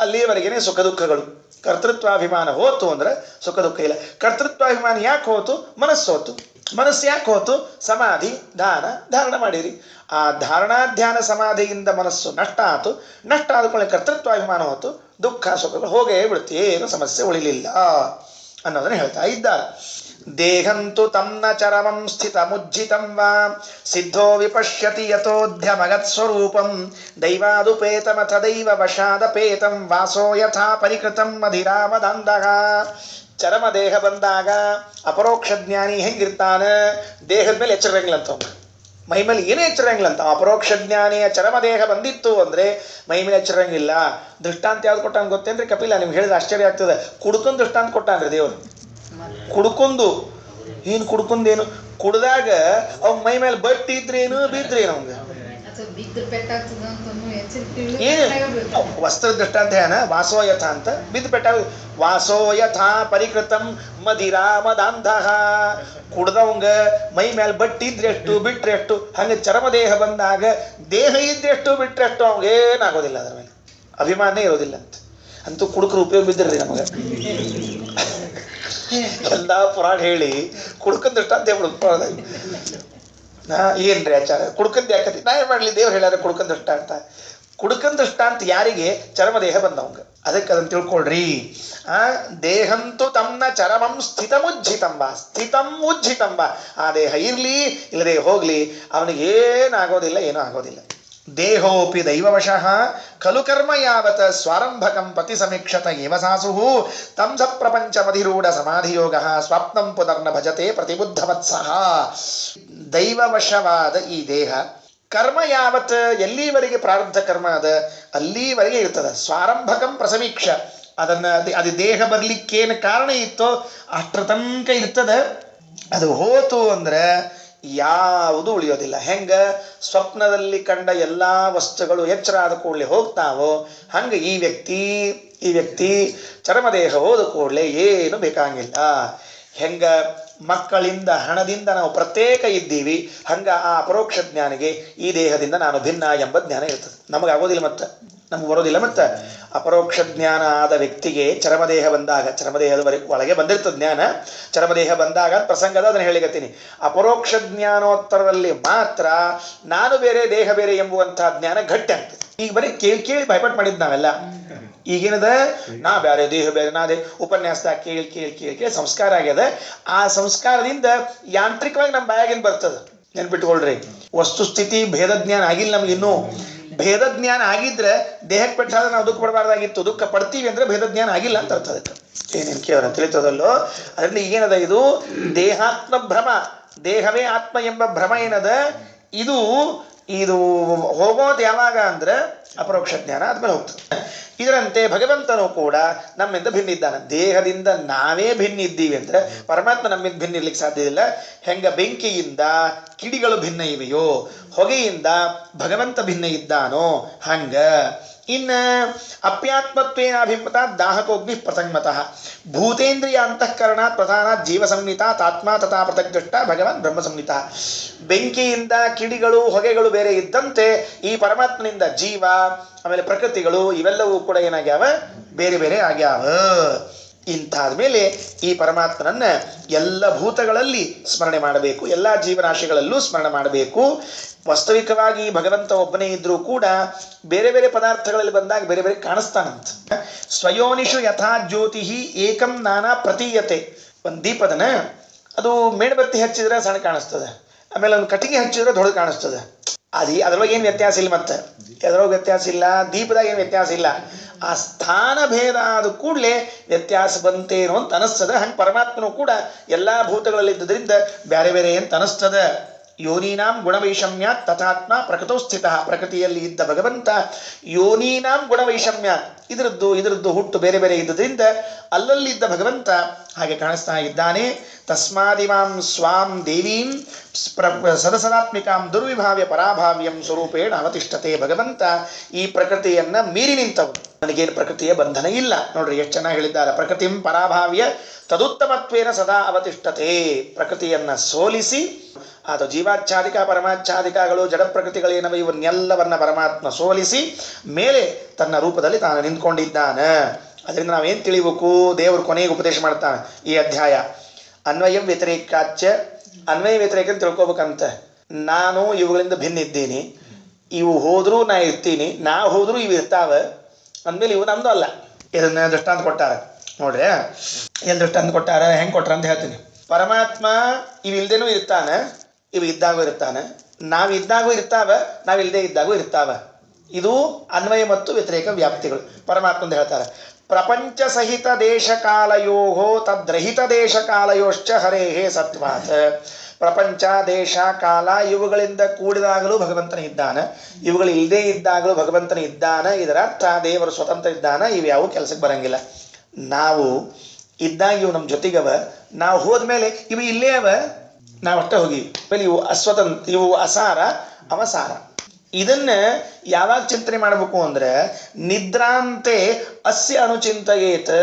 ಅಲ್ಲಿಯವರೆಗೇನೆ ಸುಖ ದುಃಖಗಳು. ಕರ್ತೃತ್ವಾಭಿಮಾನ ಹೋತು ಅಂದ್ರೆ ಸುಖ ದುಃಖ ಇಲ್ಲ. ಕರ್ತೃತ್ವಾಭಿಮಾನ ಯಾಕೆ ಹೋತು, ಮನಸ್ಸು ಹೋತು. ಮನಸ್ಸು ಯಾಕೆ ಹೋತು, ಸಮಾಧಿ ಧಾರಣ ಮಾಡಿರಿ. ಆ ಧಾರಣಾಧ್ಯಾನ ಸಮಾಧಿಯಿಂದ ಮನಸ್ಸು ನಷ್ಟ ಆತು. ನಷ್ಟ ಆದ್ಕೊಳ್ಳಿ ಕರ್ತೃತ್ವಾಭಿಮಾನ ಹೋತು. ದುಃಖ ಸುಖಗಳು ಹೋಗೇ ಬಿಡುತ್ತೆ, ಏನು ಸಮಸ್ಯೆ ಉಳಿಲಿಲ್ಲ ಅನ್ನೋದನ್ನು ಹೇಳ್ತಾ ಇದ್ದಾರೆ. ದೇಹಂತು ತನ್ನ ಚರಮಂ ಸ್ಥಿತ ಮುಜ್ಜಿತಂ ವಾ ಸಿದ್ಧೋ ವಿಪಶ್ಯತಿ ಯಥೋದ್ಯಮಗತ್ ಸ್ವರೂಪಂ ದೈವಾದುಪೇತಮಥ ದೈವ ವಶಾದಪೇತಂ ವಾಸೋ ಯಥಾ ಪರಿಕೃತಂ ಮಧಿರಾಮದಂದಗ. ಚರಮ ದೇಹ ಬಂದಾಗ ಅಪರೋಕ್ಷ ಜ್ಞಾನಿ ಹೆಂಗಿರ್ತಾನೆ, ದೇಹದ ಮೇಲೆ ಎಚ್ಚರವಾಗಿಲ್ಲ ಅಂತ ಮೈ ಮೇಲೆ ಏನೇ ಎಚ್ಚರಂಗಿಲ್ಲ ಅಂತ. ಅಪರೋಕ್ಷ ಜ್ಞಾನಿಯ ಚರಮದೇಹ ಬಂದಿತ್ತು ಅಂದರೆ ಮೈ ಮೇಲೆ ಎಚ್ಚರಂಗಿಲ್ಲ. ದೃಷ್ಟಾಂತ ಯಾವ್ದು ಕೊಟ್ಟಾನ ಗೊತ್ತೇನ್ರಿ ಕಪಿಲ? ನಿಮ್ಗೆ ಹೇಳಿದ್ರೆ ಆಶ್ಚರ್ಯ ಆಗ್ತದೆ. ಕುಡ್ಕೊಂಡು ದೃಷ್ಟಾಂತ ಕೊಟ್ಟಾನ್ರಿ ದೇವರು. ಕುಡ್ಕೊಂಡು ಏನು ಕುಡ್ಕೊಂಡೇನು ಕುಡ್ದಾಗ ಅವ್ ಮೈ ಮೇಲೆ ಬಟ್ಟಿ ಇದ್ರೇನು ಬಿದ್ರೇನು ಅವಂಗ ಏನು ವಸ್ತ್ರ ದೃಷ್ಟಾಂತ ಏನ ವಾಸೋ ಯಥ ಅಂತ ಬಿದ್ದು ಪೆಟ್ಟ ವಾಸೋ ಯಥಾ ಪರಿಕೃತಂ ಮದಿರಾ ಮದಾಂಧಃ. ಕುಡ್ದವಂಗ ಮೈ ಮೇಲೆ ಬಟ್ಟಿ ಇದ್ರೆಷ್ಟು ಬಿಟ್ರೆಷ್ಟು, ಹಂಗೆ ಚರ್ಮದೇಹ ಬಂದಾಗ ದೇಹ ಇದ್ರೆಷ್ಟು ಬಿಟ್ರೆಷ್ಟು ಅವಂಗ ಏನಾಗೋದಿಲ್ಲ, ಅದ್ರ ಮೇಲೆ ಅಭಿಮಾನ ಇರೋದಿಲ್ಲ ಅಂತ. ಅಂತೂ ಕುಡುಕರು ಉಪಯೋಗ ಬಿದ್ದಿರ್ರಿ ನಮಗೆ. ಎಲ್ಲ ಪುರಾಣ ಹೇಳಿ ಕುಡ್ಕಂದ್ ದೃಷ್ಟಾಂತ ಹೇಳ್ಬಿಡುದು. ಏನ್ರಿ ಆಚಾರ ಕುಡ್ಕಂದ್ ಯಾಕತಿ? ನಾ ಏನ್ ಮಾಡ್ಲಿ? ದೇವ್ರು ಹೇಳ್ಯಾರ ಕುಡ್ಕಂದ್ ದೃಷ್ಟಾಂತ. ಕುಡ್ಕಂದ್ ದೃಷ್ಟಾಂತ ಯಾರಿಗೆ? ಚರ್ಮದೇಹ ಬಂದವಂಗ. ಅದಕ್ಕೆ ಅದನ್ನ ತಿಳ್ಕೊಳ್ರಿ. ದೇಹಂತು ತಮ್ಮ ಚರಮಂ ಸ್ಥಿತಮುಜ್ಜಿತಂಬ, ಸ್ಥಿತಂ ಉಜ್ಜಿತಂಬ. ಆ ದೇಹ ಇರ್ಲಿ ಇಲ್ಲದೆ ಹೋಗ್ಲಿ ಅವನಿಗೆ ಏನಾಗೋದಿಲ್ಲ, ಏನೂ ಆಗೋದಿಲ್ಲ. ದೇಹೋಪಿ ದೈವವಶಃ ಖಲು ಕರ್ಮ ಯಾವತ್ ಸ್ವಾರಂಭಕಂ ಪತಿ ಸಮೀಕ್ಷತ ಏವ ಸಾಸು ತಂ ಸ ಪ್ರಪಂಚಮಧಿರೂಢ ಸಮಾಧಿಯೋಗ ಸ್ವಪ್ನಂ ಪುನರ್ನ ಭಜತೆ ಪ್ರತಿಬುದ್ಧವತ್ಸಹ. ದೈವವಶವಾದ ಈ ದೇಹ ಕರ್ಮ ಯಾವತ್, ಎಲ್ಲಿವರೆಗೆ ಪ್ರಾರಬ್ಧ ಕರ್ಮ ಅದ ಅಲ್ಲಿವರೆಗೆ ಇರ್ತದ. ಸ್ವಾರಂಭಕಂ ಪ್ರಸಮೀಕ್ಷ, ಅದನ್ನ ಅದು ದೇಹ ಬರ್ಲಿಕ್ಕೇನು ಕಾರಣ ಇತ್ತೋ ಅಷ್ಟರ ತನಕ ಇರ್ತದ. ಅದು ಹೋತು ಅಂದ್ರೆ ಯಾವುದು ಉಳಿಯೋದಿಲ್ಲ. ಹೆಂಗ ಸ್ವಪ್ನದಲ್ಲಿ ಕಂಡ ಎಲ್ಲ ವಸ್ತುಗಳು ಎಚ್ಚರ ಆದ ಕೂಡಲೇ ಹೋಗ್ತಾವೋ ಹಂಗೆ ಈ ವ್ಯಕ್ತಿ ಚರ್ಮದೇಹ ಹೋದ ಕೂಡಲೇ ಏನು ಬೇಕಾಗಿಲ್ಲ. ಹೆಂಗ ಮಕ್ಕಳಿಂದ ಹಣದಿಂದ ನಾವು ಪ್ರತ್ಯೇಕ ಇದ್ದೀವಿ, ಹಂಗ ಆ ಅಪರೋಕ್ಷ ಜ್ಞಾನಿಗೆ ಈ ದೇಹದಿಂದ ನಾನು ಭಿನ್ನ ಎಂಬ ಜ್ಞಾನ ಇರ್ತದೆ. ನಮಗಾಗೋದಿಲ್ಲ, ನಮ್ಗೆ ಬರೋದಿಲ್ಲ. ಮತ್ತೆ ಅಪರೋಕ್ಷ ಜ್ಞಾನ ಆದ ವ್ಯಕ್ತಿಗೆ ಚರ್ಮದೇಹ ಬಂದಾಗ, ಚರ್ಮದೇಹದವರೆಗೆ ಒಳಗೆ ಬಂದಿರ್ತದೆ ಜ್ಞಾನ, ಚರ್ಮದೇಹ ಬಂದಾಗ ಪ್ರಸಂಗದ ಅದನ್ನು ಹೇಳಿಗತ್ತೀನಿ. ಅಪರೋಕ್ಷ ಜ್ಞಾನೋತ್ತರದಲ್ಲಿ ಮಾತ್ರ ನಾನು ಬೇರೆ ದೇಹ ಬೇರೆ ಎಂಬುವಂತಹ ಜ್ಞಾನ ಗಟ್ಟಿ ಆಗ್ತದೆ. ಈಗ ಬರೀ ಕೇಳಿ ಕೇಳಿ ಭಯಪಟ್ಟು ಮಾಡಿದ್ ನಾವೆಲ್ಲ. ಈಗೇನದ ನಾ ಬೇರೆ ದೇಹ ಬೇರೆ, ನಾದೇ ಉಪನ್ಯಾಸದಾಗ ಕೇಳಿ ಕೇಳಿ ಕೇಳಿ ಕೇಳಿ ಸಂಸ್ಕಾರ ಆಗ್ಯದ. ಆ ಸಂಸ್ಕಾರದಿಂದ ಯಾಂತ್ರಿಕವಾಗಿ ನಮ್ಮ ಬಾಯಾಗಿನ ಬರ್ತದೆ. ನೆನ್ಪಿಟ್ಕೊಳ್ರಿ, ವಸ್ತುಸ್ಥಿತಿ ಭೇದ ಜ್ಞಾನ ಆಗಿಲ್ಲ ನಮ್ಗೆ ಇನ್ನೂ. ಭೇದ ಜ್ಞಾನ ಆಗಿದ್ರೆ ದೇಹಕ್ಕೆ ಪೆಟ್ಟಾದ್ರೆ ನಾವು ದುಃಖ ಪಡಬಾರ್ದಾಗಿತ್ತು. ದುಃಖ ಪಡ್ತೀವಿ ಅಂದ್ರೆ ಭೇದ ಜ್ಞಾನ ಆಗಿಲ್ಲ ಅಂತ ಅರ್ಥ. ಅದಕ್ಕೆ ಏನೇನು ಕೇಳ ತಿಳಿತದಲ್ಲೋ. ಅದರಿಂದ ಈಗೇನದ, ಇದು ದೇಹಾತ್ಮ ಭ್ರಮ, ದೇಹವೇ ಆತ್ಮ ಎಂಬ ಭ್ರಮ ಏನದ, ಇದು ಹೋಗೋದು ಯಾವಾಗ ಅಂದ್ರೆ ಅಪರೋಕ್ಷ ಜ್ಞಾನ ಆದ್ಮೇಲೆ ಹೋಗ್ತದೆ. ಇದರಂತೆ ಭಗವಂತನು ಕೂಡ ನಮ್ಮಿಂದ ಭಿನ್ನ ಇದ್ದಾನೆ. ದೇಹದಿಂದ ನಾವೇ ಭಿನ್ನ ಇದ್ದೀವಿ ಅಂದ್ರೆ ಪರಮಾತ್ಮ ನಮ್ಮಿಂದ ಭಿನ್ನ ಇರ್ಲಿಕ್ಕೆ ಸಾಧ್ಯ ಇಲ್ಲ. ಹೆಂಗ ಬೆಂಕಿಯಿಂದ ಕಿಡಿಗಳು ಭಿನ್ನ ಇವೆಯೋ, ಹೊಗೆಯಿಂದ ಭಗವಂತ ಭಿನ್ನ ಇದ್ದಾನೋ ಹಂಗ. ಇನ್ನ ಅಪ್ಯಾತ್ಮತ್ವೇನ ಅಭಿಮತ ದಾಹಕೋಗ್ನಿ ಪ್ರಸಂಗತಃ ಭೂತೇಂದ್ರಿಯ ಅಂತಃಕರಣ ಪ್ರಧಾನ ಜೀವ ಸಂಹಿತ ತಾತ್ಮ ತಥಾ ಪೃಥಗ್ದೃಷ್ಟ ಭಗವಾನ್ ಬ್ರಹ್ಮ ಸಂಹಿತ. ಬೆಂಕಿಯಿಂದ ಕಿಡಿಗಳು ಹೊಗೆಗಳು ಬೇರೆ ಇದ್ದಂತೆ ಈ ಪರಮಾತ್ಮನಿಂದ ಜೀವ ಆಮೇಲೆ ಪ್ರಕೃತಿಗಳು ಇವೆಲ್ಲವೂ ಕೂಡ ಏನಾಗ್ಯಾವ, ಬೇರೆ ಬೇರೆ ಆಗ್ಯಾವ. ಇಂಥಾದ್ಮೇಲೆ ಈ ಪರಮಾತ್ಮನನ್ನ ಎಲ್ಲ ಭೂತಗಳಲ್ಲಿ ಸ್ಮರಣೆ ಮಾಡಬೇಕು, ಎಲ್ಲ ಜೀವರಾಶಿಗಳಲ್ಲೂ ಸ್ಮರಣೆ ಮಾಡಬೇಕು. ವಾಸ್ತವಿಕವಾಗಿ ಭಗವಂತ ಒಬ್ಬನೇ ಇದ್ರೂ ಕೂಡ ಬೇರೆ ಬೇರೆ ಪದಾರ್ಥಗಳಲ್ಲಿ ಬಂದಾಗ ಬೇರೆ ಬೇರೆ ಕಾಣಿಸ್ತಾನಂತ. ಸ್ವಯೋನಿಷು ಯಥಾ ಜ್ಯೋತಿ ಏಕಂ ನಾನಾ ಪ್ರತೀಯತೆ. ಒಂದು ದೀಪದನ ಅದು ಮೇಣಬತ್ತಿ ಹಚ್ಚಿದ್ರೆ ಸಣ್ಣ ಕಾಣಿಸ್ತದೆ, ಆಮೇಲೆ ಒಂದು ಕಟ್ಟಿಗೆ ಹಚ್ಚಿದ್ರೆ ದೊಡ್ಡ ಕಾಣಿಸ್ತದೆ. ಅದ್ರೊಳಗೆ ಏನು ವ್ಯತ್ಯಾಸ ಇಲ್ಲ, ಮತ್ತೆ ಎದ್ರೊಳಗೆ ವ್ಯತ್ಯಾಸ ಇಲ್ಲ, ದೀಪದಾಗ ಏನು ವ್ಯತ್ಯಾಸ ಇಲ್ಲ. ಆ ಸ್ಥಾನ ಭೇದ ಆದ ಕೂಡಲೇ ವ್ಯತ್ಯಾಸ ಬಂತೇನೋ ಅಂತ ಅನಿಸ್ತದೆ. ಹಂಗೆ ಪರಮಾತ್ಮನು ಕೂಡ ಎಲ್ಲ ಭೂತಗಳಲ್ಲಿ ಇದ್ದುದರಿಂದ ಬೇರೆ ಬೇರೆ ಅಂತ ಅನಿಸ್ತದ. ಯೋನೀನಾಂ ಗುಣವೈಷಮ್ಯ ತಥಾತ್ಮ ಪ್ರಕೃತೌ ಸ್ಥಿತ. ಪ್ರಕೃತಿಯಲ್ಲಿ ಇದ್ದ ಭಗವಂತ ಯೋನೀನಾಂ ಗುಣವೈಷಮ್ಯ, ಇದರದ್ದು ಹುಟ್ಟು ಬೇರೆ ಬೇರೆ ಇದ್ದುದರಿಂದ ಅಲ್ಲಲ್ಲಿದ್ದ ಭಗವಂತ ಹಾಗೆ ಕಾಣಿಸ್ತಾ ಇದ್ದಾನೆ. ತಸ್ಮಾದಿಮಾಂ ಸ್ವಾಂ ದೇವೀಂ ಸದಸದಾತ್ಮಿಕಾಂ ದುರ್ವಿಭಾವ್ಯ ಪರಾಭಾವ್ಯಂ ಸ್ವರೂಪೇಣ ಅವತಿಷ್ಠತೆ. ಭಗವಂತ ಈ ಪ್ರಕೃತಿಯನ್ನ ಮೀರಿ ನಿಂತವು. ನನಗೇನು ಪ್ರಕೃತಿಯ ಬಂಧನ ಇಲ್ಲ. ನೋಡ್ರಿ ಎಷ್ಟು ಚೆನ್ನಾಗಿ ಹೇಳಿದ್ದಾರೆ. ಪ್ರಕೃತಿಂ ಪರಾಭಾವ್ಯ ತದುತ್ತಮತ್ವೇನ ಸದಾ ಅವತಿಷ್ಠತೆ. ಪ್ರಕೃತಿಯನ್ನ ಸೋಲಿಸಿ, ಅಥವಾ ಜೀವಾಚ್ಛಾದಿಕ ಪರಮಾಚ್ಛಾದಿಕಗಳು ಜಡ ಪ್ರಕೃತಿಗಳೇನವ ಇವನ್ನೆಲ್ಲವನ್ನ ಪರಮಾತ್ಮ ಸೋಲಿಸಿ ಮೇಲೆ ತನ್ನ ರೂಪದಲ್ಲಿ ತಾನು ನಿಂತ್ಕೊಂಡಿದ್ದಾನೆ. ಅದರಿಂದ ನಾವೇನು ತಿಳಿಬೇಕು? ದೇವರು ಕೊನೆಗೆ ಉಪದೇಶ ಮಾಡ್ತಾನೆ ಈ ಅಧ್ಯಾಯ. ಅನ್ವಯಂ ವ್ಯತಿರೇಕಾಚ್ಯ, ಅನ್ವಯ ವ್ಯತಿರೇಕ ತಿಳ್ಕೊಬೇಕಂತ. ನಾನು ಇವುಗಳಿಂದ ಭಿನ್ನ ಇದ್ದೀನಿ, ಇವು ಹೋದ್ರೂ ನಾ ಇರ್ತೀನಿ, ನಾ ಹೋದ್ರೂ ಇವು ಇರ್ತಾವ ಅಂದಮೇಲೆ ಇವು ನಮ್ದು ಅಲ್ಲ. ಇದನ್ನ ದೃಷ್ಟಾಂತ ಕೊಟ್ಟಾರ ನೋಡ್ರಿ. ಎಲ್ಲಿ ದೃಷ್ಟಾಂತ ಕೊಟ್ಟಾರ, ಹೆಂಗೆ ಕೊಟ್ಟಾರ ಅಂತ ಹೇಳ್ತೀನಿ. ಪರಮಾತ್ಮ ಇವಿಲ್ದೇನೂ ಇರ್ತಾನೆ, ಇವು ಇದ್ದಾಗೂ ಇರ್ತಾನೆ, ನಾವಿದ್ದಾಗೂ ಇರ್ತಾವ, ನಾವಿಲ್ಲದೆ ಇದ್ದಾಗೂ ಇರ್ತಾವ. ಇದು ಅನ್ವಯ ಮತ್ತು ವ್ಯತಿರೇಕ ವ್ಯಾಪ್ತಿಗಳು. ಪರಮಾತ್ಮಂದು ಹೇಳ್ತಾರೆ, ಪ್ರಪಂಚ ಸಹಿತ ದೇಶ ಕಾಲಯೋ ತದ್ರಹಿತ ದೇಶ ಕಾಲಯೋಶ್ಚ ಹರೇಹೇ ಸತ್ವಾತ್. ಪ್ರಪಂಚ ದೇಶ ಕಾಲ ಇವುಗಳಿಂದ ಕೂಡಿದಾಗಲೂ ಭಗವಂತನ ಇದ್ದಾನೆ, ಇವುಗಳು ಇಲ್ಲದೇ ಇದ್ದಾಗಲೂ ಭಗವಂತನ ಇದ್ದಾನೆ. ಇದರ ಅರ್ಥ ದೇವರು ಸ್ವತಂತ್ರ ಇದ್ದಾನೆ, ಇವು ಯಾವ ಕೆಲಸಕ್ಕೆ ಬರಂಗಿಲ್ಲ. ನಾವು ಇದ್ದಾಗ ಇವು ನಮ್ಮ ಜೊತೆಗವ, ನಾವು ಹೋದ್ಮೇಲೆ ಇವು ಇಲ್ಲೇ ಅವ, ನಾವು ಅಷ್ಟೇ ಹೋಗಿ ಆಮೇಲೆ ಇವು ಅಸ್ವತಂತ್ರ, ಇವು ಅಸಾರ ಅವಸಾರ. ಇದನ್ನ ಯಾವಾಗ ಚಿಂತನೆ ಮಾಡಬೇಕು ಅಂದ್ರೆ ನಿದ್ರಾಂತೆ ಅಸ್ಯ ಅನುಚಿಂತಯೇತ್.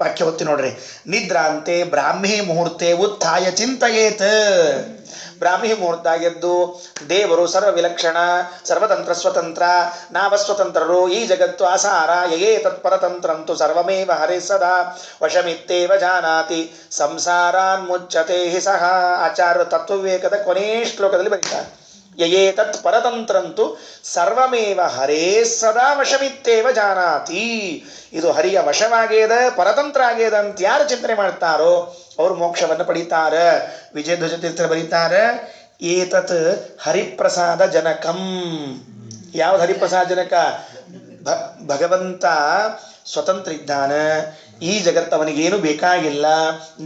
ವಾಕ್ಯ ಹೊತ್ತಿ ನೋಡ್ರಿ. ನಿದ್ರಾಂತೆ ಬ್ರಾಹ್ಮಿ ಮುಹೂರ್ತೆ ಉತ್ಥಾಯ ಚಿಂತಯೇತ್. ಬ್ರಾಹ್ಮಿ ಮುಹೂರ್ತ ಗೆದ್ದು ದೇವರು ಸರ್ವ ವಿಲಕ್ಷಣ ಸರ್ವತಂತ್ರ ಸ್ವತಂತ್ರ, ನಾವಸ್ವತಂತ್ರರು, ಈ ಜಗತ್ತು ಅಸಾರ, ಯಯೇ ತತ್ಪರತಂತ್ರಂತು ಸರ್ವಮೇವ ಹರಿ ಸದಾ ವಶಮಿತ್ತೇವ ಜಾನಾತಿ ಸಂಸಾರಾನ್ ಮುಚ್ಚತೆ ಹಿ ಸಹ. ಆಚಾರ್ಯ ತತ್ವವಿವೇಕದ ಕೊನೆಯ ಶ್ಲೋಕದಲ್ಲಿ ಬರೀತಾರೆ, ಯಯೇ ತತ್ ಪರತಂತ್ರಂತು ಸರ್ವಮೇವ ಹರೇ ಸದಾ ವಶಮಿತ್ತೇವ ಜಾನಾತಿ. ಇದು ಹರಿಯ ವಶವಾಗ್ಯದ, ಪರತಂತ್ರ ಆಗ್ಯದ ಅಂತ ಯಾರು ಚಿಂತನೆ ಮಾಡ್ತಾರೋ ಅವರು ಮೋಕ್ಷವನ್ನು ಪಡೀತಾರೆ. ವಿಜಯಧ್ವಜ ತೀರ್ಥರು ಬರೀತಾರೆ, ಏತತ್ ಹರಿಪ್ರಸಾದ ಜನಕಂ. ಯಾವ್ದು ಹರಿಪ್ರಸಾದ ಜನಕ? ಭಗವಂತ ಸ್ವತಂತ್ರ ಇದ್ದಾನೆ, ಈ ಜಗತ್ತು ಅವನಿಗೇನು ಬೇಕಾಗಿಲ್ಲ,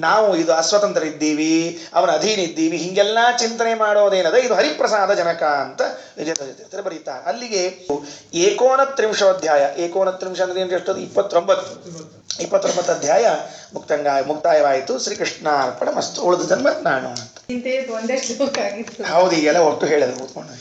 ನಾವು ಇದು ಅಸ್ವತಂತ್ರ ಇದ್ದೀವಿ, ಅವನ ಅಧೀನ ಇದ್ದೀವಿ, ಹಿಂಗೆಲ್ಲ ಚಿಂತನೆ ಮಾಡೋದೇನದ ಇದು ಹರಿಪ್ರಸಾದ ಜನಕ ಅಂತ ವಿಜಯಧ್ವಜ ತೀರ್ಥರು ಬರೀತಾರೆ. ಅಲ್ಲಿಗೆ 29 29 ಅಂದ್ರೆ ಎಷ್ಟು? 29 ಅಧ್ಯಾಯ ಮುಕ್ತಾಯವಾಯಿತು. ಶ್ರೀಕೃಷ್ಣ ಅರ್ಪಣ ಮಸ್ತು. ಉಳಿದ ಜನ್ಮ ನಾನು ಅಂತ. ಒಂದೇ ಶ್ಲೋಕ ಆಗಿತ್ತು. ಹೌದು, ಈಗೆಲ್ಲ ಒಟ್ಟು ಹೇಳಿದ್ರು ಕೂತ್ಕೊಂಡು.